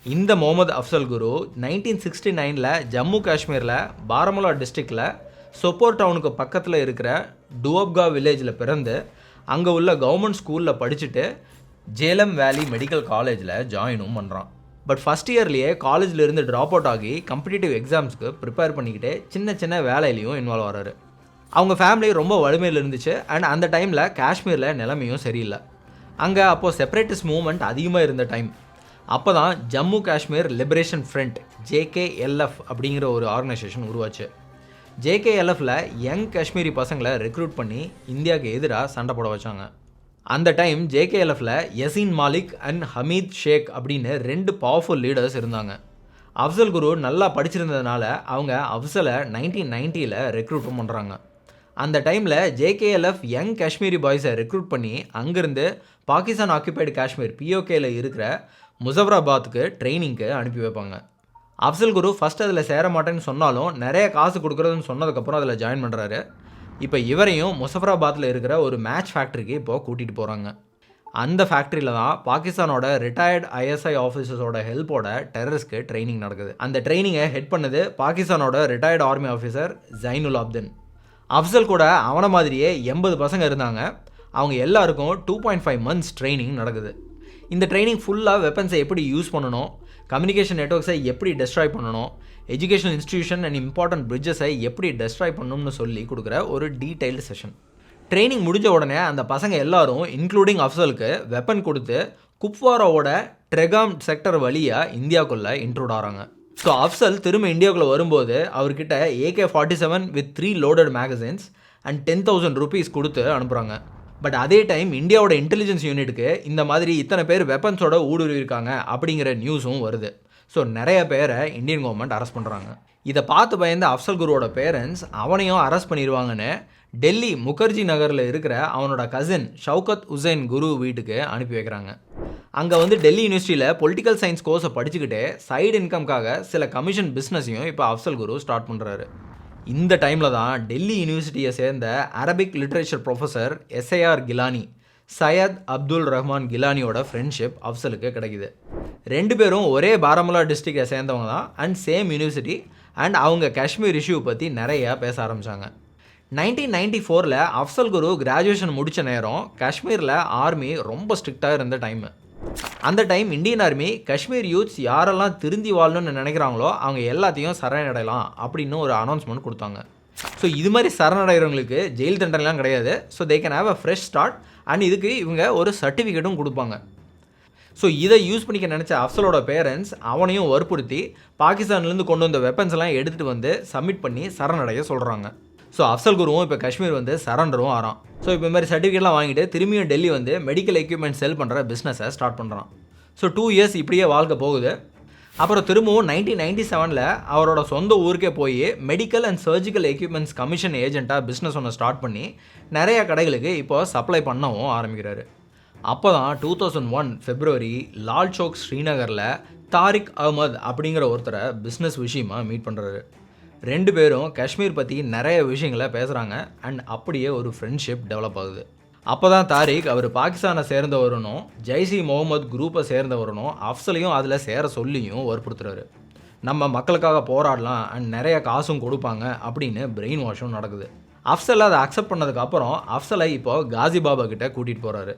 இந்த முகமது அஃப்சல் குரு 1969 ஜம்மு காஷ்மீரில் பாரமுல்லா டிஸ்ட்ரிக்டில் சொப்போர் டவுனுக்கு பக்கத்தில் இருக்கிற டுவப்கா வில்லேஜில் பிறந்து அங்கே உள்ள கவர்மெண்ட் ஸ்கூலில் படிச்சுட்டு ஜேலம் வேலி மெடிக்கல் காலேஜில் ஜாயினும் பண்ணுறான். பட் ஃபஸ்ட் இயர்லேயே காலேஜில் ட்ராப் அவுட் ஆகி காம்படிட்டிவ் எக்ஸாம்ஸ்க்கு ப்ரிப்பேர் பண்ணிக்கிட்டு சின்ன சின்ன வேலையிலையும் இன்வால்வ் ஆகிறாரு. அவங்க ஃபேமிலி ரொம்ப வலிமையில் இருந்துச்சு. அண்ட் அந்த டைமில் காஷ்மீரில் நிலைமையும் சரியில்லை. அங்கே அப்போது செப்பரேட்டிஸ்ட் மூவ்மெண்ட் அதிகமாக இருந்த டைம். அப்போ தான் Jammu Kashmir liberation front JKLF அப்படிங்கிற ஒரு ஆர்கனைசேஷன் உருவாச்சு. JKLFல யங் காஷ்மீரி பசங்களை ரெக்ரூட் பண்ணி இந்தியாவுக்கு எதிராக சண்டை போட வச்சாங்க. அந்த டைம் JKLFல யசீன் மாலிக் அண்ட் ஹமீத் ஷேக் அப்படின்னு 2 பவர்ஃபுல் லீடர்ஸ் இருந்தாங்க. அஃப்சல் குரு நல்லா படிச்சிருந்ததுனால அவங்க அஃப்சலை 1990 ரெக்ரூட்டும் பண்ணுறாங்க. அந்த டைமில் JKLF யங் காஷ்மீரி பாய்ஸை ரெக்ரூட் பண்ணி அங்கேருந்து பாகிஸ்தான் ஆக்குபைடு காஷ்மீர் POKல இருக்கிற முசஃபராபாத்துக்கு ட்ரைனிங்க்கு அனுப்பி வைப்பாங்க. அஃப்சல் குரு ஃபஸ்ட் அதில் சேர மாட்டேன்னு சொன்னாலும் நிறைய காசு கொடுக்குறதுன்னு சொன்னதுக்கப்புறம் அதில் ஜாயின் பண்ணுறாரு. இப்போ இவரையும் முசஃபராபாத்தில் இருக்கிற ஒரு மேட்ச் ஃபேக்ட்ரிக்கு இப்போது கூட்டிகிட்டு போகிறாங்க. அந்த ஃபேக்ட்ரியில் தான் பாகிஸ்தானோட ரிட்டையர்ட் ISI ஆஃபீஸர்ஸோட ஹெல்ப்போட டெரரிஸ்ட்க்கு ட்ரைனிங் நடக்குது. அந்த ட்ரைனிங்கை ஹெட் பண்ணது பாகிஸ்தானோட retired army officer Zainul Abdin. Afzal கூட அவனை மாதிரியே 80 பசங்க இருந்தாங்க. அவங்க எல்லாருக்கும் 2.5 months ட்ரைனிங் நடக்குது. இந்த ட்ரைனிங் ஃபுல்லாக வெப்பன்ஸை எப்படி யூஸ் பண்ணணும், கம்யூனிகேஷன் நெட்வொர்க்ஸை எப்படி டெஸ்ட்ராய் பண்ணணும், எஜுகேஷனல் இன்ஸ்டிடியூஷன் அண்ட் இம்பார்ட்டன்ட் பிரிட்ஜஸை எப்படி டெஸ்ட்ராய் பண்ணணும்னு சொல்லி கொடுக்குற ஒரு டீட்டெயில்டு செஷன். ட்ரைனிங் முடிஞ்ச உடனே அந்த பசங்க எல்லாரும் இன்க்ளூடிங் அஃப்சலுக்கு வெப்பன் கொடுத்து குப்வாராவோட ட்ரெகாம் செக்டர் வழியாக இந்தியாவுக்குள்ளே இன்ட்ரூட் ஆகிறாங்க. ஸோ அஃப்சல் திரும்ப இந்தியாவுக்குள்ளே வரும்போது அவர்கிட்ட AK-47 with 3 loaded magazines and 10,000 rupees கொடுத்து அனுப்புகிறாங்க. பட் அதே டைம் இந்தியாவோட இன்டெலிஜென்ஸ் யூனிட்டுக்கு இந்த மாதிரி இத்தனை பேர் வெப்பன்ஸோட ஊடுருவிருக்காங்க அப்படிங்கிற நியூஸும் வருது. ஸோ நிறைய பேரை இந்தியன் கவர்மெண்ட் அரெஸ்ட் பண்ணுறாங்க. இதை பார்த்து பயந்த அஃப்சல் குருவோட பேரண்ட்ஸ் அவனையும் அரெஸ்ட் பண்ணிடுவாங்கன்னு டெல்லி முகர்ஜி நகரில் இருக்கிற அவனோட கசின் ஷவுகத் உசைன் குரு வீட்டுக்கு அனுப்பி வைக்கிறாங்க. அங்கே டெல்லி யூனிவர்சிட்டியில் பொலிட்டிக்கல் சயின்ஸ் கோர்ஸை படிச்சுக்கிட்டே சைடு இன்கம்காக சில கமிஷன் பிஸ்னஸையும் இப்போ அஃப்சல் குரு ஸ்டார்ட் பண்ணுறாரு. இந்த டைமில் தான் டெல்லி யூனிவர்சிட்டியை சேர்ந்த Arabic literature professor SAR Geelani, Syed Abdul Rahman கிலானியோட ஃப்ரெண்ட்ஷிப் அஃப்சலுக்கு கிடைக்குது. 2 பேரும் ஒரே பாராமுல்லா டிஸ்ட்ரிக்டை சேர்ந்தவங்க தான் அண்ட் சேம் யூனிவர்சிட்டி. அண்ட் அவங்க காஷ்மீர் இஷ்யூ பற்றி நிறையா பேச ஆரம்பித்தாங்க. 1994 அஃப்சல் குரு கிராஜுவேஷன் முடித்த நேரம் காஷ்மீரில் ஆர்மி ரொம்ப ஸ்ட்ரிக்டாக இருந்த டைமு. அந்த time Indian army Kashmir youths யாரெல்லாம் திருந்தி வாழணும்னு நினைக்கிறாங்களோ அவங்க எல்லாத்தையும் சரணடையலாம் அப்படின்னு ஒரு அனௌன்ஸ்மெண்ட் கொடுத்தாங்க. ஸோ இது மாதிரி சரணடைகிறவங்களுக்கு ஜெயில் தண்டனைலாம் கிடையாது. So they can have a fresh start and இதுக்கு இவங்க ஒரு சர்டிஃபிகேட்டும் கொடுப்பாங்க. ஸோ இதை யூஸ் பண்ணிக்க நினச்ச அஃப்சலோட பேரண்ட்ஸ் அவனையும் வற்புறுத்தி பாகிஸ்தான்லேருந்து கொண்டு வந்த வெப்பன்ஸ் எல்லாம் எடுத்துகிட்டு வந்து சப்மிட் பண்ணி சரணடைய சொல்கிறாங்க. ஸோ அஃப்சல் குருவும் இப்போ காஷ்மீர் வந்து சரண்டரும் ஆறான். ஸோ இப்போ இந்த மாதிரி சர்டிஃபிகேட்லாம் வாங்கிட்டு திரும்பியும் டெல்லி வந்து மெடிக்கல் எக்யூப்மெண்ட் செல் பண்ணுற பிஸ்னஸை ஸ்டார்ட் பண்ணுறான். ஸோ 2 years இப்படியே வாழ்க்கை போகுது. அப்புறம் திரும்பவும் 1997 அவரோட சொந்த ஊருக்கே போய் medical and surgical equipments commission ஏஜென்ட்டாக பிஸ்னஸ் ஒன்று ஸ்டார்ட் பண்ணி நிறையா கடைகளுக்கு இப்போ சப்ளை பண்ணவும் ஆரம்பிக்கிறாரு. அப்போ தான் 2001 February லால் சௌக் ஸ்ரீநகரில் தாரிக் அஹ்மத் அப்படிங்கிற ஒருத்தரை பிஸ்னஸ் விஷயமாக மீட் பண்ணுறாரு. 2 பேரும் காஷ்மீர் பற்றி நிறைய விஷயங்களை பேசுகிறாங்க அண்ட் அப்படியே ஒரு ஃப்ரெண்ட்ஷிப் டெவலப் ஆகுது. அப்போ தான் தாரிக் அவர் பாகிஸ்தானை சேர்ந்தவரனும் ஜெய்ஷி முகமது குரூப்பை சேர்ந்தவரனும் அஃப்சலையும் அதில் சேர சொல்லியும் வற்புறுத்துறாரு. நம்ம மக்களுக்காக போராடலாம் அண்ட் நிறைய காசும் கொடுப்பாங்க அப்படின்னு பிரெயின் வாஷும் நடக்குது. அஃப்சல் அதை அக்செப்ட் பண்ணதுக்கப்புறம் அஃப்சலை இப்போ காசி பாபா கிட்ட கூட்டிகிட்டு போகிறாரு.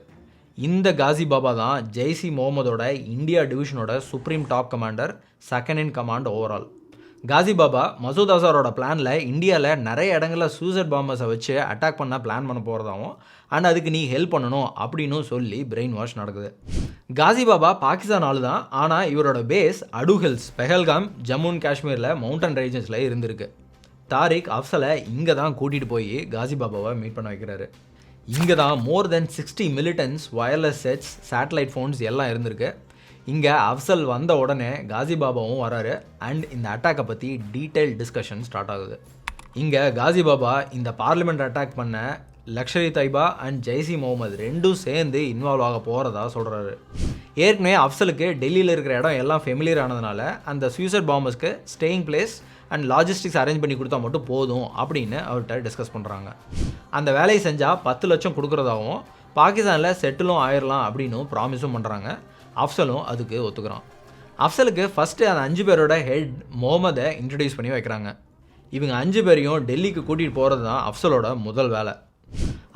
இந்த காசி பாபா தான் ஜெய்ஷி முகமதோட இந்தியா டிவிஷனோட supreme top commander, second in command overall. Ghazi Baba Masood அசாரோட பிளானில் இந்தியாவில் நிறைய இடங்களில் சூசைட் பாம்பர்ஸை வச்சு அட்டாக் பண்ண பிளான் பண்ண போகிறதாவும் அண்ட் அதுக்கு நீ ஹெல்ப் பண்ணணும் அப்படின்னு சொல்லி பிரெயின் வாஷ் நடக்குது. காசி பாபா பாகிஸ்தான் ஆளு தான், ஆனால் இவரோட பேஸ் அடு ஹில்ஸ், பெஹல்காம், ஜம்மு அண்ட் காஷ்மீரில் மவுண்டன் ரீஜன்ஸில் இருந்திருக்கு. தாரிக் அஃப்சலை இங்கே தான் கூட்டிகிட்டு போய் காசி பாபாவை மீட் பண்ண வைக்கிறாரு. இங்கே தான் மோர் தென் 60 militants, wireless sets, satellite phones எல்லாம் இருந்திருக்கு. இங்கே அஃப்சல் வந்த உடனே காசி பாபாவும் வராரு அண்ட் இந்த அட்டாக்கை பற்றி டீட்டெயில் டிஸ்கஷன் ஸ்டார்ட் ஆகுது. இங்கே காசி பாபா இந்த பார்லிமெண்ட் அட்டாக் பண்ண லக்ஷர் இ தைபா அண்ட் ஜெய்ஷி முகமது 2 சேர்ந்து இன்வால்வ் ஆக போகிறதா சொல்கிறாரு. ஏற்கனவே அஃப்சலுக்கு டெல்லியில் இருக்கிற இடம் எல்லாம் ஃபெமிலியர் ஆனதுனால அந்த சூசைட் பாம்பர்ஸ்க்கு staying place and logistics arrange பண்ணி கொடுத்தா மட்டும் போதும் அப்படின்னு அவர்கிட்ட டிஸ்கஸ் பண்ணுறாங்க. அந்த வேலையை செஞ்சால் 10 லட்சம் கொடுக்குறதாகவும் பாகிஸ்தானில் செட்டிலும் ஆயிடலாம் அப்படின்னு ப்ராமிஸும் பண்ணுறாங்க. அஃப்சலும் அதுக்கு ஒத்துக்கிறான். அஃப்சலுக்கு ஃபஸ்ட்டு அந்த 5 பேரோட ஹெட் முகமதை இன்ட்ரடியூஸ் பண்ணி வைக்கிறாங்க. இவங்க 5 பேரையும் டெல்லிக்கு கூட்டிகிட்டு போகிறது தான் அஃப்சலோட முதல் வேலை.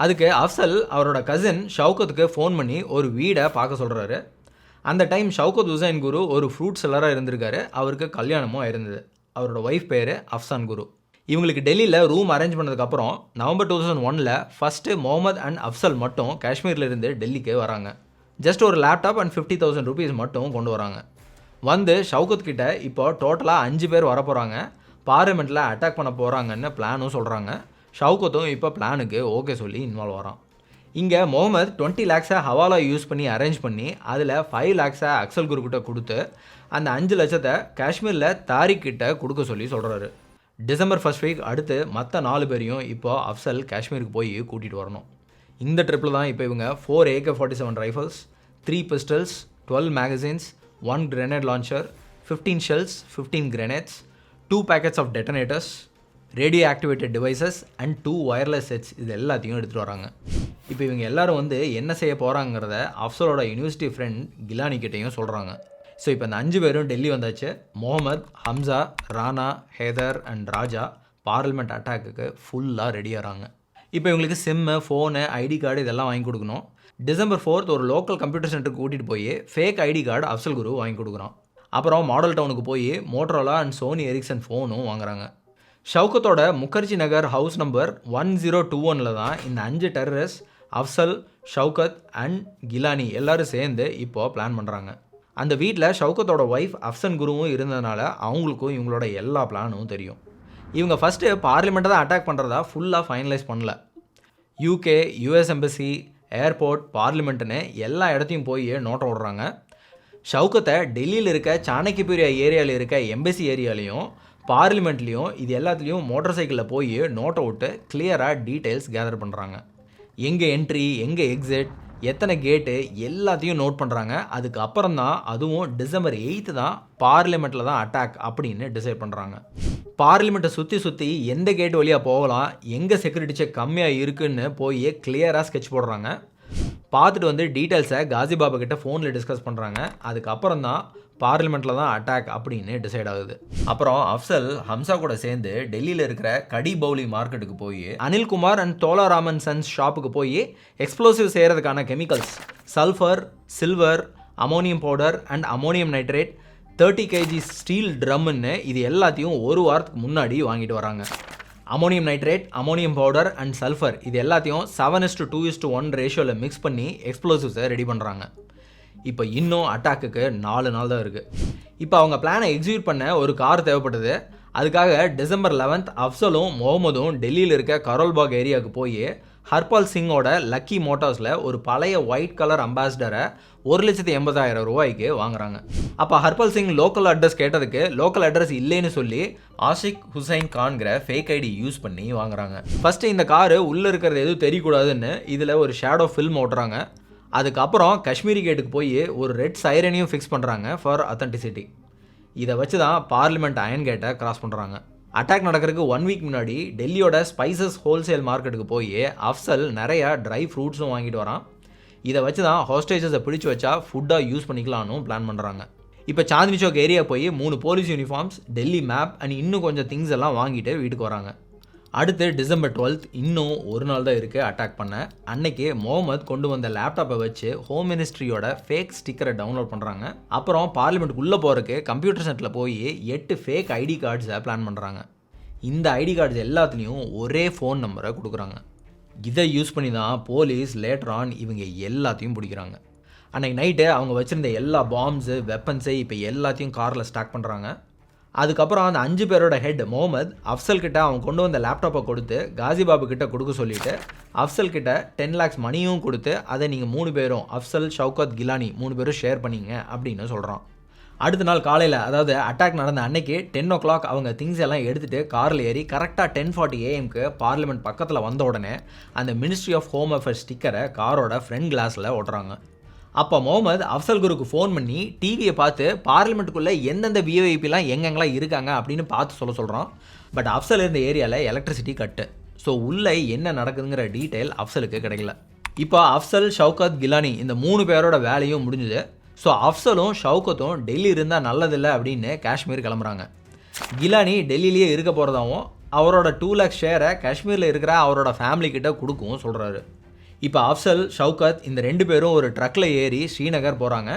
அதுக்கு அஃப்சல் அவரோட கசின் ஷவுகத்துக்கு ஃபோன் பண்ணி ஒரு வீடை பார்க்க சொல்கிறாரு. அந்த டைம் ஷவுகத் ஹுசைன் குரு ஒரு ஃப்ரூட் செல்லராக இருந்திருக்காரு. அவருக்கு கல்யாணமும் இருந்தது. அவரோட ஒய்ஃப் பேர் அஃப்சான் குரு. இவங்களுக்கு டெல்லியில் ரூம் அரேஞ்ச் பண்ணதுக்கப்புறம் November 2001 first Mohammed and Afzal மட்டும் காஷ்மீர்லேருந்து டெல்லிக்கு வராங்க. ஜஸ்ட் ஒரு லேப்டாப் அண்ட் 50,000 rupees மட்டும் கொண்டு வராங்க. வந்து ஷவுகத் கிட்ட இப்போ டோட்டலாக 5 பேர் வரப்போகிறாங்க, பார்லிமெண்ட்டில் அட்டாக் பண்ண போகிறாங்கன்னு பிளானும் சொல்கிறாங்க. ஷவுகத்தும் இப்போ பிளானுக்கு ஓகே சொல்லி இன்வால்வ் வரான். இங்கே முகமது 20 lakhs ஹவாலா யூஸ் பண்ணி அரேஞ்ச் பண்ணி அதில் 5 lakhs அக்சல் குரு கிட்ட கொடுத்து அந்த 5 லட்சத்தை காஷ்மீரில் தாரிக் கிட்ட கொடுக்க சொல்லி சொல்கிறாரு. டிசம்பர் 1st week அடுத்து மற்ற 4 பேரையும் இப்போ அஃப்சல் காஷ்மீருக்கு போய் கூட்டிகிட்டு வரணும். இந்த ட்ரிப்பில் தான் இப்போ இவங்க 4 AK-47 rifles, 3 pistols, 12 magazines, 1 grenade launcher, 15 shells, 15 grenades, 2 packets of detonators, radio activated devices and 2 wireless sets இது எல்லாத்தையும் எடுத்துகிட்டு வராங்க. இப்போ இவங்க எல்லோரும் வந்து என்ன செய்ய போகிறாங்கிறத அஃப்சலோட யூனிவர்சிட்டி ஃப்ரெண்ட் கிலானி கிட்டேயும் சொல்கிறாங்க. ஸோ இப்போ இந்த 5 பேரும் டெல்லி வந்தாச்சு. முகமது, ஹம்சா, ராணா, ஹேதர் அண்ட் ராஜா பார்லிமெண்ட் அட்டாக்குக்கு ஃபுல்லாக ரெடியாகிறாங்க. இப்போ இவங்களுக்கு சிம்மு, ஃபோனு, ஐடி கார்டு இதெல்லாம் வாங்கி கொடுக்கணும். டிசம்பர் 4th ஒரு லோக்கல் கம்ப்யூட்டர் சென்டருக்கு கூட்டிகிட்டு போய் ஃபேக் ஐடி கார்டு அஃப்சல் குரு வாங்கி கொடுக்குறான். அப்புறம் மாடல் டவுனுக்கு போய் மோட்டரோலா அண்ட் சோனி எரிக்சன் ஃபோனும் வாங்குறாங்க. ஷவுகத்தோட முகர்ஜி நகர் ஹவுஸ் நம்பர் 1021 தான் இந்த 5 டெரரிஸ்ட் அஃப்சல், ஷவுகத் அண்ட் கிலானி எல்லோரும் சேர்ந்து இப்போது பிளான் பண்ணுறாங்க. அந்த வீட்டில் ஷவுகத்தோட ஒய்ஃப் அஃப்சன் குருவும் இருந்ததுனால அவங்களுக்கும் இவங்களோட எல்லா பிளானும் தெரியும். இவங்க ஃபஸ்ட்டு பார்லிமெண்ட்டை தான் அட்டாக் பண்ணுறதா ஃபுல்லாக ஃபைனலைஸ் பண்ணல. UK, US எம்பசி, ஏர்போர்ட், பார்லிமெண்ட்டுன்னு எல்லா இடத்தையும் போய் நோட்டை விடுறாங்க. ஷவுகத்தை டெல்லியில் இருக்க சாணக்கியபுரியா ஏரியாவில் இருக்க எம்பசி ஏரியாலையும் பார்லிமெண்ட்லேயும் இது எல்லாத்துலேயும் மோட்டார் சைக்கிளில் போய் நோட்டை விட்டு கிளியராக டீட்டெயில்ஸ் கேதர் பண்ணுறாங்க. எங்கே என்ட்ரி, எங்கே எக்ஸிட், எத்தனை கேட்டு எல்லாத்தையும் நோட் பண்ணுறாங்க. அதுக்கப்புறம் தான் அதுவும் டிசம்பர் 8th தான் பார்லிமெண்ட்டில் தான் அட்டாக் அப்படின்னு டிசைட் பண்ணுறாங்க. பார்லிமெண்ட்டை சுற்றி எந்த கேட் வழியாக போகலாம், எங்கே செக்யூரிட்டி செக் கம்மியாக இருக்குன்னு போய் கிளியராக ஸ்கெட்ச் போடுறாங்க. பார்த்துட்டு வந்து டீட்டெயில்ஸை காசி பாபா கிட்ட ஃபோனில் டிஸ்கஸ் பண்ணுறாங்க. அதுக்கப்புறம் தான் பார்லிமெண்ட்டில் தான் அட்டாக் அப்படின்னு டிசைட் ஆகுது. அப்புறம் அஃப்சல் ஹம்சா கூட சேர்ந்து டெல்லியில் இருக்கிற கடி பவுலி மார்க்கெட்டுக்கு போய் அனில்குமார் அண்ட் தோலாராமன் சன்ஸ் ஷாப்புக்கு போய் எக்ஸ்ப்ளோசிவ் செய்கிறதுக்கான chemicals, sulphur, silver, ammonium powder and ammonium nitrate, 30 kg steel ட்ரம்முன்னு இது எல்லாத்தையும் ஒரு வாரத்துக்கு முன்னாடி வாங்கிட்டு வராங்க. Ammonium nitrate, ammonium powder and sulphur இது எல்லாத்தையும் 7:2:1 ரேஷியோவில் மிக்ஸ் பண்ணி எக்ஸ்ப்ளோசிவ்ஸை ரெடி பண்ணுறாங்க. இப்போ இன்னும் அட்டாக்குக்கு 4 நாள் தான் இருக்குது. இப்போ அவங்க பிளானை எக்ஸிக்யூட் பண்ண ஒரு கார் தேவைப்பட்டது. அதுக்காக December 11 அஃப்சலும் முகமதும் டெல்லியில் இருக்க கரோல்பாக் ஏரியாவுக்கு போய் ஹர்பால் சிங்கோட லக்கி மோட்டார்ஸில் ஒரு பழைய ஒயிட் கலர் அம்பாசிடரை 1,80,000 ரூபாய்க்கு வாங்குறாங்க. அப்போ ஹர்பால் சிங் லோக்கல் அட்ரஸ் கேட்டதுக்கு லோக்கல் அட்ரஸ் இல்லைன்னு சொல்லி ஆஷிக் ஹுசைன் கான்கிற ஃபேக் ஐடி யூஸ் பண்ணி வாங்குறாங்க. ஃபஸ்ட்டு இந்த காரு உள்ளே இருக்கிறது எதுவும் தெரியக்கூடாதுன்னு இதில் ஒரு ஷேடோ ஃபில்ம் ஓட்டுறாங்க. அதுக்கப்புறம் காஷ்மீரி கேட்டுக்கு போய் ஒரு ரெட் சைரனையும் ஃபிக்ஸ் பண்ணுறாங்க ஃபார் அத்தன்டிசிட்டி. இதை வச்சு தான் பார்லிமெண்ட் அயன் கேட்டை கிராஸ் பண்ணுறாங்க. அட்டாக் நடக்கிறதுக்கு 1 வீக் முன்னாடி டெல்லியோட ஸ்பைசஸ் ஹோல்சேல் மார்க்கெட்டுக்கு போய் அஃப்சல் நிறையா ட்ரை ஃப்ரூட்ஸும் வாங்கிட்டு வரான். இதை வச்சு தான் ஹாஸ்டேஜஸை பிடிச்சி வச்சா ஃபுட்டாக யூஸ் பண்ணிக்கலான்னு பிளான் பண்ணுறாங்க. இப்போ சாந்தினி சௌக் ஏரியா போய் 3 police uniforms, Delhi map and இன்னும் கொஞ்சம் திங்ஸ் எல்லாம் வாங்கிட்டு வீட்டுக்கு வராங்க. அடுத்து December 12 இன்னும் ஒரு நாள் தான் இருக்குது அட்டாக் பண்ண. அன்னைக்கு முகமது கொண்டு வந்த லேப்டாப்பை வச்சு ஹோம் மினிஸ்ட்ரியோட ஃபேக் ஸ்டிக்கரை டவுன்லோட் பண்ணுறாங்க. அப்புறம் பார்லிமெண்ட்டுக்குள்ளே போகிறதுக்கு கம்ப்யூட்டர் சென்டரில் போய் 8 ஃபேக் ஐடி கார்ட்ஸை பிளான் பண்ணுறாங்க. இந்த ஐடி கார்ட்ஸ் எல்லாத்துலேயும் ஒரே ஃபோன் நம்பரை கொடுக்குறாங்க. இதை யூஸ் பண்ணி தான் போலீஸ் லேட்டர் ஆன் இவங்க எல்லாத்தையும் பிடிக்கிறாங்க. அன்றைக்கி நைட்டு அவங்க வச்சுருந்த எல்லா பாம்ஸு, வெப்பன்ஸை இப்போ எல்லாத்தையும் காரில் ஸ்டாக் பண்ணுறாங்க. அதுக்கப்புறம் அந்த 5 பேரோட ஹெட் முகமது அஃப்சல் கிட்ட அவன் கொண்டு வந்த லேப்டாப்பை கொடுத்து காசிபாபு கிட்ட கொடுக்க சொல்லிவிட்டு அஃப்சல் கிட்ட 10 lakhs மணியும் கொடுத்து அதை நீங்கள் 3 பேரும் அஃப்சல், ஷவுகத், கிலானி 3 பேரும் ஷேர் பண்ணிங்க அப்படின்னு சொல்கிறான். அடுத்த நாள் காலையில், அதாவது அட்டாக் நடந்த அன்னைக்கு 10 o'clock அவங்க திங்ஸ் எல்லாம் எடுத்துகிட்டு காரில் ஏறி கரெக்டாக 10:40 AM பார்லிமெண்ட் பக்கத்தில் வந்த உடனே அந்த மினிஸ்ட்ரி ஆஃப் ஹோம் அஃபேர்ஸ் ஸ்டிக்கரை காரோட ஃப்ரண்ட் கிளாஸில் ஓட்டுறாங்க. அப்போ முகமது அஃப்சல் குருக்கு ஃபோன் பண்ணி டிவியை பார்த்து பார்லிமெண்ட்டுக்குள்ளே எந்தெந்த விஐபிலாம் எங்கெங்கெல்லாம் இருக்காங்க அப்படின்னு பார்த்து சொல்கிறான். பட் அஃப்சல் இருந்த ஏரியாவில் எலக்ட்ரிசிட்டி கட்டு. ஸோ உள்ளே என்ன நடக்குதுங்கிற டீட்டெயில் அஃப்சலுக்கு கிடைக்கல. இப்போ அஃப்சல், ஷவுகத், கிலானி இந்த 3 பேரோட வேலையும் முடிஞ்சுது. ஸோ அஃப்சலும் ஷவுகத்தும் டெல்லி இருந்தால் நல்லதில்லை அப்படின்னு காஷ்மீர் கிளம்புறாங்க. கிலானி டெல்லியிலேயே இருக்க போகிறதாவும் அவரோட 2 lakhs ஷேரை காஷ்மீரில் இருக்கிற அவரோட ஃபேமிலி கிட்ட கொடுக்கவும் சொல்கிறாரு. இப்போ அஃப்சல், ஷவுகத் இந்த 2 பேரும் ஒரு ட்ரக்கில் ஏறி ஸ்ரீநகர் போகிறாங்க.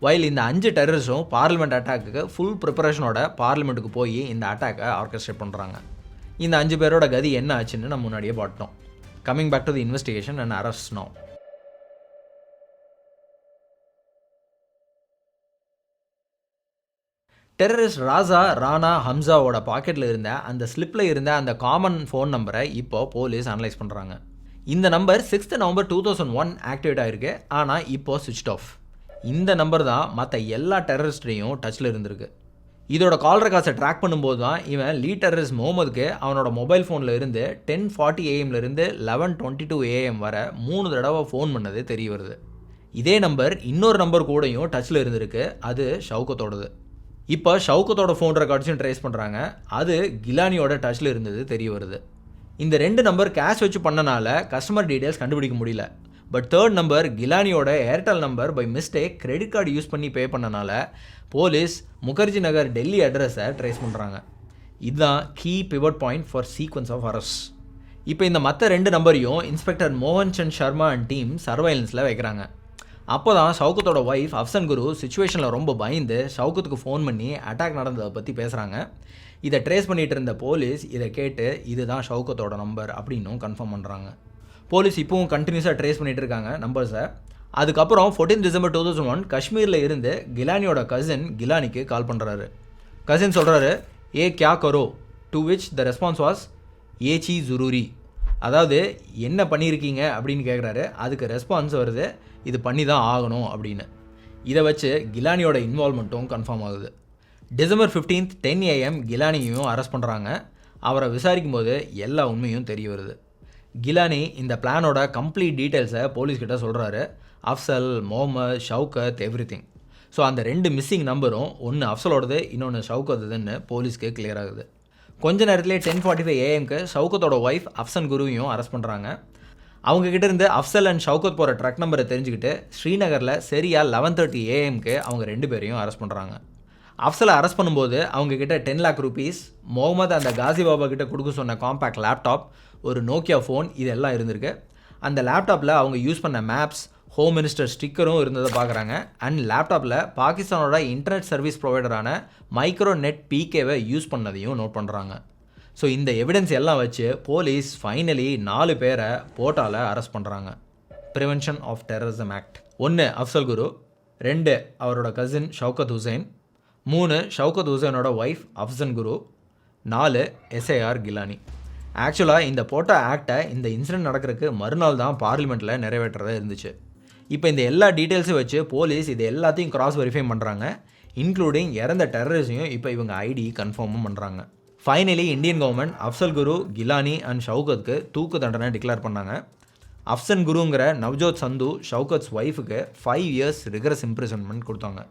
வைல் இந்த 5 டெரரிஸ்டும் பார்லிமெண்ட் அட்டாக்கு ஃபுல் ப்ரிப்பரேஷனோட பார்லிமெண்ட்டுக்கு போய் இந்த அட்டாக்கை ஆர்கெஸ்ட்ரேட் பண்ணுறாங்க. இந்த 5 பேரோட கதி என்ன ஆச்சுன்னு நம்ம முன்னாடியே பார்த்தோம். Coming back to the investigation and arrest now. Terrorist Raja Rana ஹம்சாவோட பாக்கெட்டில் இருந்த அந்த ஸ்லிப்பில் இருந்த அந்த காமன் ஃபோன் நம்பரை இப்போ போலீஸ் அனலைஸ் பண்ணுறாங்க. இந்த நம்பர் 6th November 2001 ஆக்டிவேட் ஆகிருக்கு. ஆனால் இப்போது சுவிட்ச் ஆஃப். இந்த நம்பர் தான் மற்ற எல்லா டெரரிஸ்ட்டையும் டச்சில் இருந்திருக்கு. இதோட கால் ரெக்கார்ட்ஸை ட்ராக் பண்ணும்போது தான் இவன் லீட் டெரரிஸ்ட் முகமதுக்கு அவனோட மொபைல் ஃபோனில் இருந்து 10:40 AM இருந்து 11:22 AM வர 3 தடவை ஃபோன் பண்ணது தெரிய வருது. இதே நம்பர் இன்னொரு நம்பர் கூடயும் டச்சில் இருந்திருக்கு. அது ஷவுகத்தோடது. இப்போ ஷவுகத்தோட ஃபோன் ரெக்கார்ட்ஸையும் ட்ரேஸ் பண்ணுறாங்க. அது கிலானியோட டச்சில் இருந்தது தெரிய வருது. இந்த 2 நம்பர் கேஷ் வச்சு பண்ணனால கஸ்டமர் டீட்டெயில்ஸ் கண்டுபிடிக்க முடியல. பட் 3rd நம்பர் கிலானியோட Airtel number by mistake credit card use பண்ணி பே பண்ணனால போலீஸ் முகர்ஜி நகர் டெல்லி அட்ரஸை ட்ரேஸ் பண்ணுறாங்க. இதுதான் key pivot point for sequence of arrest. இப்போ இந்த மற்ற 2 நம்பரையும் இன்ஸ்பெக்டர் மோகன் சந்த் சர்மா அண்ட் டீம் சர்வைலன்ஸில் வைக்கிறாங்க. அப்போ தான் ஷவுகத்தோட ஒய்ஃப் அஃப்சன் குரு சுச்சுவேஷனில் ரொம்ப பயந்து ஷவுகத்துக்கு ஃபோன் பண்ணி அட்டாக் நடந்ததை பற்றி பேசுகிறாங்க. இதை ட்ரேஸ் பண்ணிகிட்டு இருந்த போலீஸ் இதை கேட்டு இதுதான் ஷவுகத்தோட நம்பர் அப்படின்னும் கன்ஃபார்ம் பண்ணுறாங்க. போலீஸ் இப்போவும் கண்டினியூஸாக ட்ரேஸ் பண்ணிகிட்டு இருக்காங்க நம்பர்ஸை. அதுக்கப்புறம் 14 December 2001 காஷ்மீரில் இருந்து கிலானியோட கசின் கிலானிக்கு கால் பண்ணுறாரு. கசின் சொல்கிறாரு, ஏ கியா கரோ, to which the response was ஏ சீ ஜுரூரி. அதாவது என்ன பண்ணியிருக்கீங்க அப்படின்னு கேட்குறாரு. அதுக்கு ரெஸ்பான்ஸ் வருது, இது பண்ணி தான் ஆகணும் அப்படின்னு. இதை வச்சு கிலானியோட இன்வால்மெண்ட்டும் கன்ஃபார்ம் ஆகுது. December 15 10 AM கிலானியையும் அரெஸ்ட் பண்ணுறாங்க. அவரை விசாரிக்கும் போது எல்லா உண்மையும் தெரிய வருது. கிலானி இந்த பிளானோட கம்ப்ளீட் டீட்டெயில்ஸை போலீஸ்கிட்ட சொல்கிறாரு. அஃப்சல், முகமது, ஷவுகத், எவ்ரிதிங். ஸோ அந்த 2 மிஸ்ஸிங் நம்பரும் ஒன்று அஃப்சலோடது, இன்னொன்று ஷவுகத்துன்னு போலீஸ்க்கு கிளியர் ஆகுது. கொஞ்ச நேரத்திலே 10:45 AM ஷவுகத்தோட ஒய்ஃப் அஃப்சன் குருவையும் அரெஸ்ட் பண்ணுறாங்க. அவங்கக்கிட்ட இருந்து அஃப்சல் அண்ட் ஷவுகத் போகிற ட்ரக் நம்பரை தெரிஞ்சுக்கிட்டு ஸ்ரீநகரில் சரியாக 11:30 AM அவங்க 2 பேரையும் அரெஸ்ட் பண்ணுறாங்க. அஃப்சலை அரெஸ்ட் பண்ணும்போது அவங்கக்கிட்ட 10 lakh rupees, முகமது அந்த காசி பாபா கிட்ட கொடுக்க சொன்ன காம்பேக்ட் லேப்டாப், ஒரு நோக்கியா ஃபோன் இதெல்லாம் இருந்திருக்கு. அந்த லேப்டாப்பில் அவங்க யூஸ் பண்ண மேப்ஸ், ஹோம் மினிஸ்டர் ஸ்டிக்கரும் இருந்ததை பார்க்குறாங்க. அண்ட் லேப்டாப்பில் பாகிஸ்தானோட இன்டர்நெட் சர்வீஸ் ப்ரொவைடரான மைக்ரோ நெட் பிகேவை யூஸ் பண்ணதையும் நோட் பண்ணுறாங்க. ஸோ இந்த எவிடன்ஸ் எல்லாம் வச்சு போலீஸ் ஃபைனலி 4 பேரை போட்டால் அரெஸ்ட் பண்ணுறாங்க. Prevention of terrorism act. 1 Afzal Guru, 2 அவரோட கசின் ஷவுகத் ஹுசைன், 3 ஷவுகத் ஹுசைனோட ஒய்ஃப் அஃப்சன் குரு, 4 எஸ்ஐஆர் கிலானி. ஆக்சுவலாக இந்த போட்ட ஆக்டை இந்த இன்சிடென்ட் நடக்கிறதுக்கு மறுநாள் தான் பார்லிமெண்ட்டில் நிறைவேற்றதா இருந்துச்சு. இப்போ இந்த எல்லா டீட்டெயில்ஸும் வச்சு போலீஸ் இது எல்லாத்தையும் கிராஸ் வெரிஃபை பண்ணுறாங்க, இன்க்ளூடிங் இறந்த டெரரிஸ்டையும் இப்போ இவங்க ஐடி கன்ஃபார்மும் பண்ணுறாங்க. Finally Indian government Afzal Guru, Geelani and ஷவுகத்துக்கு தூக்கு தண்டனை டிக்ளேர் பண்ணாங்க. அஃப்சன் குருங்கிற நவ்ஜோத் சந்து ஷவுகத்ஸ் ஒய்ஃபுக்கு 5 years ரிகரஸ் இம்ப்ரிசன்மெண்ட் கொடுத்தாங்க.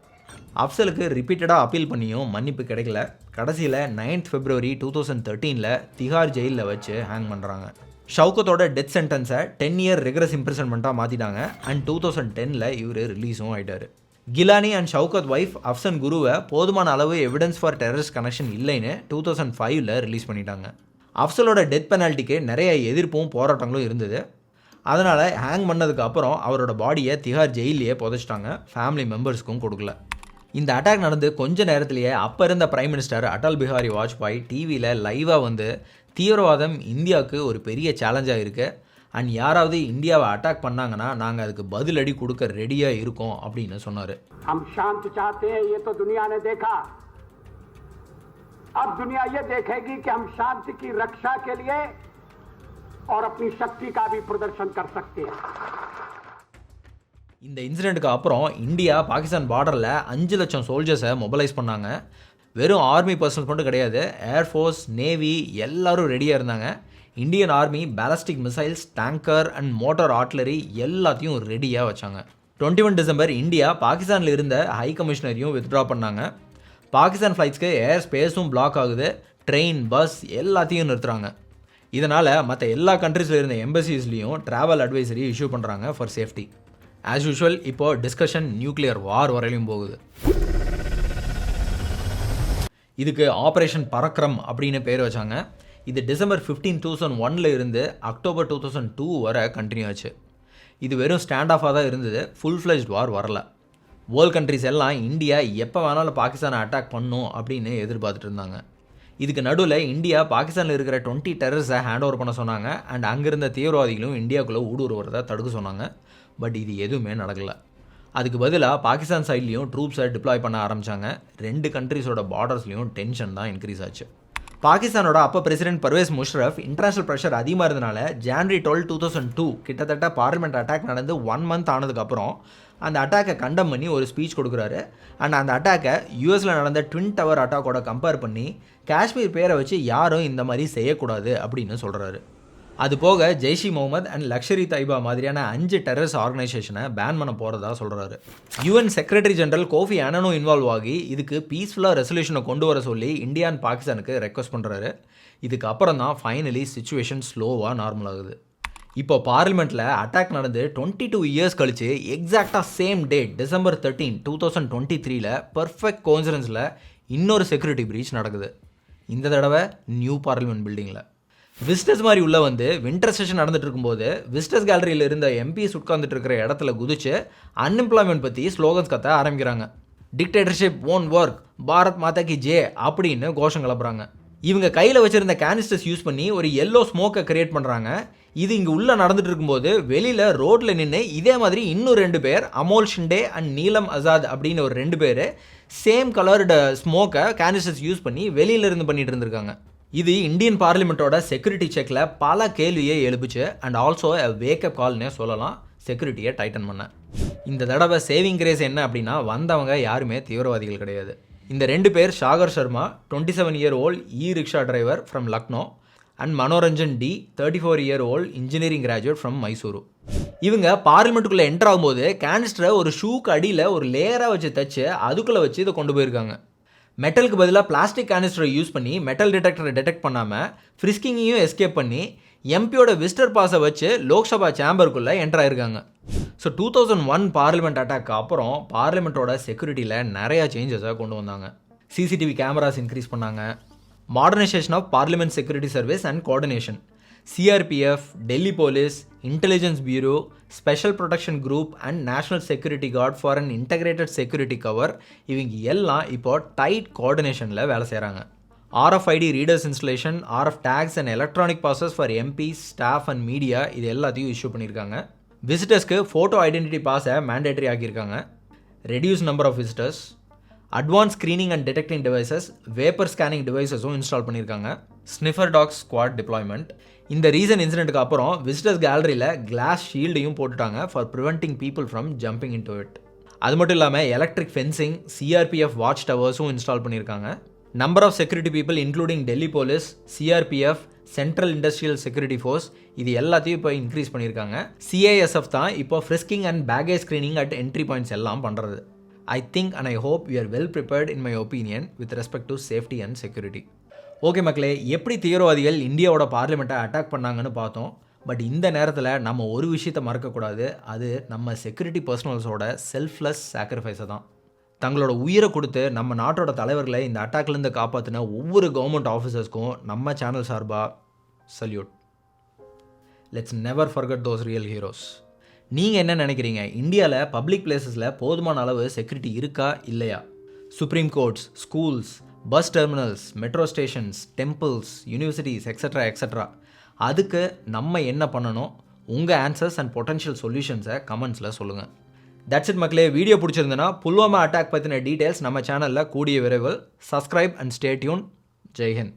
அஃப்சலுக்கு ரிப்பீட்டடாக அப்பீல் பண்ணியும் மன்னிப்பு கிடைக்கல. கடைசியில் 9th February 2013 திஹார் ஜெயிலில் வச்சு ஹேங் பண்ணுறாங்க. ஷவுகத்தோட டெத் சென்டென்ஸை 10 year ரிகரஸ் இம்ப்ரிசன்மெண்ட்டாக மாற்றிட்டாங்க. அண்ட் 2010 இவர் ரிலீஸும் ஆகிட்டார். கிலானி அண்ட் ஷவுகத் ஒய்ஃப் அஃப்சன் குருவை போதுமான அளவு எவிடன்ஸ் ஃபார் டெரரிஸ்ட் கனெக்ஷன் இல்லைன்னு 2005 ரிலீஸ் பண்ணிட்டாங்க. அஃப்சலோட டெத் பெனால்ட்டிக்கு நிறைய எதிர்ப்பும் போராட்டங்களும் இருந்தது. அதனால் ஹேங் பண்ணதுக்கு அப்புறம் அவரோட பாடியை திஹார் ஜெயிலையே புதைச்சிட்டாங்க. ஃபேமிலி மெம்பர்ஸ்க்கும் கொடுக்கல. இந்த அட்டாக் நடந்து கொஞ்ச நேரத்திலேயே அப்போ இருந்த பிரைம் மினிஸ்டர் அடல் பிஹாரி வாஜ்பாய் டிவியில் லைவாக வந்து தீவிரவாதம் இந்தியாவுக்கு ஒரு பெரிய சேலஞ்சாக இருக்குது, அண்ட் யாராவது இந்தியாவை அட்டாக் பண்ணாங்கன்னா நாங்கள் அதுக்கு பதிலடி கொடுக்க ரெடியாக இருக்கோம் அப்படின்னு சொன்னார். हम शांत चाहते हैं, ये तो दुनिया ने देखा. अब दुनिया ये देखेगी कि हम शांति की रक्षा के लिए और अपनी शक्ति का भी प्रदर्शन कर सकते हैं. இந்த இன்சிடெண்ட்டுக்கு அப்புறம் இந்தியா பாகிஸ்தான் பார்டரில் 5 லட்சம் சோல்ஜர்ஸை மொபைலைஸ் பண்ணாங்க. வெறும் ஆர்மி பர்சன்ஸ் மட்டும் கிடையாது, ஏர்ஃபோர்ஸ், நேவி எல்லாரும் ரெடியாக இருந்தாங்க. Indian army ballistic missiles, tanker and motor artillery எல்லாத்தையும் ரெடியாக வச்சாங்க. 21 December இந்தியா பாகிஸ்தானில் இருந்த ஹை கமிஷனரையும் வித்ட்ரா பண்ணாங்க. பாகிஸ்தான் ஃப்ளைட்ஸ்க்கு ஏர் ஸ்பேஸும் பிளாக் ஆகுது, ட்ரெயின், பஸ் எல்லாத்தையும் நிறுத்துகிறாங்க. இதனால் மற்ற எல்லா கண்ட்ரீஸில் இருந்த எம்பசிஸ்லேயும் ட்ராவல் அட்வைசரி இஷ்யூ பண்ணுறாங்க ஃபார் சேஃப்டி. ஆஸ் யூஷுவல் இப்போது டிஸ்கஷன் நியூக்ளியர் வார் வரையிலும் போகுது. இதுக்கு ஆப்ரேஷன் பரக்ரம் அப்படின்னு பேர் வச்சாங்க. இது December 15, 2001 இருந்து October 2002 வரை கண்டினியூ ஆச்சு. இது வெறும் ஸ்டாண்ட் ஆஃபாக தான் இருந்தது, ஃபுல் ஃப்ளெஜ்ட் வார் வரல. வேர்ல்ட் கண்ட்ரிஸ் எல்லாம் இந்தியா எப்போ வேணாலும் பாகிஸ்தானை அட்டாக் பண்ணும் அப்படின்னு எதிர்பார்த்துட்டு இருந்தாங்க. இதுக்கு நடுவில் இந்தியா பாகிஸ்தானில் இருக்கிற 20 டெரரிஸ்ட்டை ஹேண்ட் ஓவர் பண்ண சொன்னாங்க. அண்ட் அங்கிருந்த தீவிரவாதிகளும் இந்தியாவுக்குள்ளே ஊடுருவதை தடுக்க சொன்னாங்க. பட் இது எதுவுமே நடக்கலை. அதுக்கு பதிலாக பாகிஸ்தான் சைட்லேயும் ட்ரூப்ஸை டிப்ளாய் பண்ண ஆரம்பித்தாங்க. 2 கண்ட்ரிஸோட பார்டர்ஸ்லேயும் டென்ஷன் தான் இன்க்ரீஸ் ஆச்சு. பாகிஸ்தானோட அப்போ president Pervez Musharraf international pressure அதிகமாக இருந்தனால January 12, 2002 கிட்டத்தட்ட பார்லிமெண்ட் அட்டாக் நடந்து 1 month ஆனதுக்கப்புறம் அந்த அட்டாக்கை கண்டம் பண்ணி ஒரு ஸ்பீச் கொடுக்குறாரு. அண்ட் அந்த அட்டாக்கை யூஎஸில் நடந்த ட்வின் டவர் அட்டாக்கோட கம்பேர் பண்ணி காஷ்மீர் பேரை வச்சு யாரும் இந்த மாதிரி செய்யக்கூடாது அப்படின்னு சொல்கிறாரு. அது போக ஜெய்ஷி முகமது அண்ட் லக்ஷரி தைபா மாதிரியான 5 டெரரிஸ்ட் ஆர்கனைசேஷனை பேன் பண்ண போகிறதா சொல்கிறாரு. UN செக்ரட்டரி ஜெனரல் கோஃபி அனனும் இன்வால்வ் ஆகி இதுக்கு பீஸ்ஃபுல்லாக ரெசல்யூஷனை கொண்டு வர சொல்லி இந்தியா அண்ட் பாகிஸ்தானுக்கு ரெக்வஸ்ட் பண்ணுறாரு. இதுக்கு அப்புறம் தான் ஃபைனலி சிச்சுவேஷன் ஸ்லோவாக நார்மல் ஆகுது. இப்போ பார்லிமெண்ட்டில் அட்டாக் நடந்து 22 years கழிச்சு எக்ஸாக்டாக சேம் டேட் December 13, 2023 பர்ஃபெக்ட் கோஇன்சிடென்ஸில் இன்னொரு செக்யூரிட்டி பிரீச் நடக்குது. இந்த தடவை நியூ பார்லிமெண்ட் பில்டிங்கில். விசிட்டர்ஸ் மாதிரி உள்ள வந்து வின்டர் செஷன் நடந்துட்டு இருக்கும்போது விசிட்டர்ஸ் கேலரியில் இருந்த எம்பிஸ் உட்காந்துட்டு இருக்கிற இடத்துல குதிச்சு அன்எம்ப்ளாய்மெண்ட் பற்றி ஸ்லோகன்ஸ் கத்த ஆரம்பிக்கிறாங்க. டிக்டேட்டர்ஷிப் ஓன் ஒர்க், பாரத் மாதா கி ஜே அப்படின்னு கோஷம் கிளப்புறாங்க. இவங்க கையில் வச்சுருந்த கேனிஸ்டர்ஸ் யூஸ் பண்ணி ஒரு எல்லோ ஸ்மோக்கை கிரியேட் பண்ணுறாங்க. இது இங்கே உள்ளே நடந்துட்டு இருக்கும்போது வெளியில் ரோட்டில் நின்று இதே மாதிரி இன்னும் 2 பேர், அமோல் ஷிண்டே அண்ட் நீலம் அசாத் அப்படின்னு ஒரு 2 பேர் சேம் கலர்டு ஸ்மோக்கை கேனிஸ்டர்ஸ் யூஸ் பண்ணி வெளியிலேருந்து பண்ணிட்டு இருந்திருக்காங்க. இது இந்தியன் பார்லிமெண்ட்டோட செக்யூரிட்டி செக்கில் பல கேள்வியை எழுப்புச்சு. அண்ட் ஆல்சோ வேக்கப் கால்னே சொல்லலாம் செக்யூரிட்டியை டைட்டன் பண்ண. இந்த தடவை சேவிங் கிரேஸ் என்ன அப்படின்னா வந்தவங்க யாருமே தீவிரவாதிகள் கிடையாது. இந்த 2 பேர் Sagar Sharma 27-year-old rickshaw driver from Lucknow and Manoranjan D 34-year-old engineering graduate from Mysuru. இவங்க பார்லிமெண்ட்டுக்குள்ளே என்டர் ஆகும்போது கேனிஸ்டரை ஒரு ஷூக்கு அடியில் ஒரு லேயராக வச்சு தச்சு அதுக்குள்ளே வச்சு இதை கொண்டு போயிருக்காங்க. மெட்டலுக்கு பதிலாக பிளாஸ்டிக் கேனிஸ்டரை யூஸ் பண்ணி மெட்டல் டிடெக்டரை டிடெக்ட் பண்ணாமல் ஃப்ரிஸ்கிங்கையும் எஸ்கேப் பண்ணி எம்பியோட விசிட்டர் பாஸை வச்சு லோக்சபா சேம்பருக்குள்ளே என்டர் ஆயிருக்காங்க. ஸோ 2001 பார்லிமெண்ட் அட்டாக்கு அப்புறம் பார்லிமெண்ட்டோட செக்யூரிட்டியில் நிறையா சேஞ்சஸை கொண்டு வந்தாங்க. சிசிடிவி கேமராஸ் இன்க்ரீஸ் பண்ணாங்க. Modernisation of parliament security service and coordination. CRPF, Delhi police, intelligence bureau, special protection group and national security guard for an integrated security cover இவங்க எல்லாம் இப்போ டைட் கோஆர்டினேஷனில் வேலை செய்கிறாங்க. RFID readers installation, RF tags and electronic passes for MPs, staff and media இது எல்லாத்தையும் issue பண்ணியிருக்காங்க. விசிட்டர்ஸ்க்கு ஃபோட்டோ ஐடென்டிட்டி பாஸை மேண்டேட்டரி ஆக்கியிருக்காங்க. Reduce number of visitors, advance screening and detecting devices, vapour scanning டிவைசஸும் இன்ஸ்டால் பண்ணியிருக்காங்க. Sniffer dogs squad deployment. இந்த reason இன்சிடென்ட்டுக்கு அப்புறம் விசிட்டர்ஸ் கேலரியில் கிளாஸ் ஷீல்டையும் போட்டுட்டாங்க for preventing people from jumping into it. அது மட்டும் இல்லாமல் எலக்ட்ரிக் ஃபென்சிங், சிஆர்பிஎஃப் வாட்ச் டவர்ஸும் இன்ஸ்டால் பண்ணியிருக்காங்க. Number of security people including Delhi police, CRPF, central industrial security force இது எல்லாத்தையும் இப்போ இன்க்ரீஸ் பண்ணியிருக்காங்க. சிஐஎஸ்எஃப் தான் இப்போ frisking and baggage screening at entry points எல்லாம் பண்ணுறது. I think and I hope we are well prepared in my opinion with respect to safety and security. Okay மக்களே, எப்படி தீவிரவாதிகள் இந்தியாவோட பார்லிமெண்ட்டை அட்டாக் பண்ணாங்கன்னு பார்த்தோம். பட் இந்த நேரத்தில் நம்ம ஒரு விஷயத்தை மறக்கக்கூடாது. அது நம்ம செக்யூரிட்டி பர்சனல்ஸோட செல்ஃப்லெஸ் சாக்ரிஃபைஸை தான். தங்களோட உயிரை கொடுத்து நம்ம நாட்டோட தலைவர்களை இந்த அட்டாக்லேருந்து காப்பாற்றின ஒவ்வொரு கவர்மெண்ட் ஆஃபீஸர்ஸ்க்கும் நம்ம சேனல் சார்பாக salute. Let's never forget those real heroes. நீங்கள் என்ன நினைக்கிறீங்க? இந்தியாவில் பப்ளிக் பிளேசஸில் போதுமான அளவு செக்யூரிட்டி இருக்கா இல்லையா? Supreme courts, schools, bus terminals, metro stations, temples, universities extra extra. அதுக்கு நம்ம என்ன பண்ணணும்? உங்கள் ஆன்சர்ஸ் அண்ட் பொட்டன்ஷியல் சொல்யூஷன்ஸை கமெண்ட்ஸில் சொல்லுங்கள். தட்ஸ் இட் மக்களே. வீடியோ பிடிச்சிருந்தனா புல்வாமா அட்டாக் பற்றின டீட்டெயில்ஸ் நம்ம சேனலில் கூடிய விரைவில். Subscribe and stay tune. Jai Hind.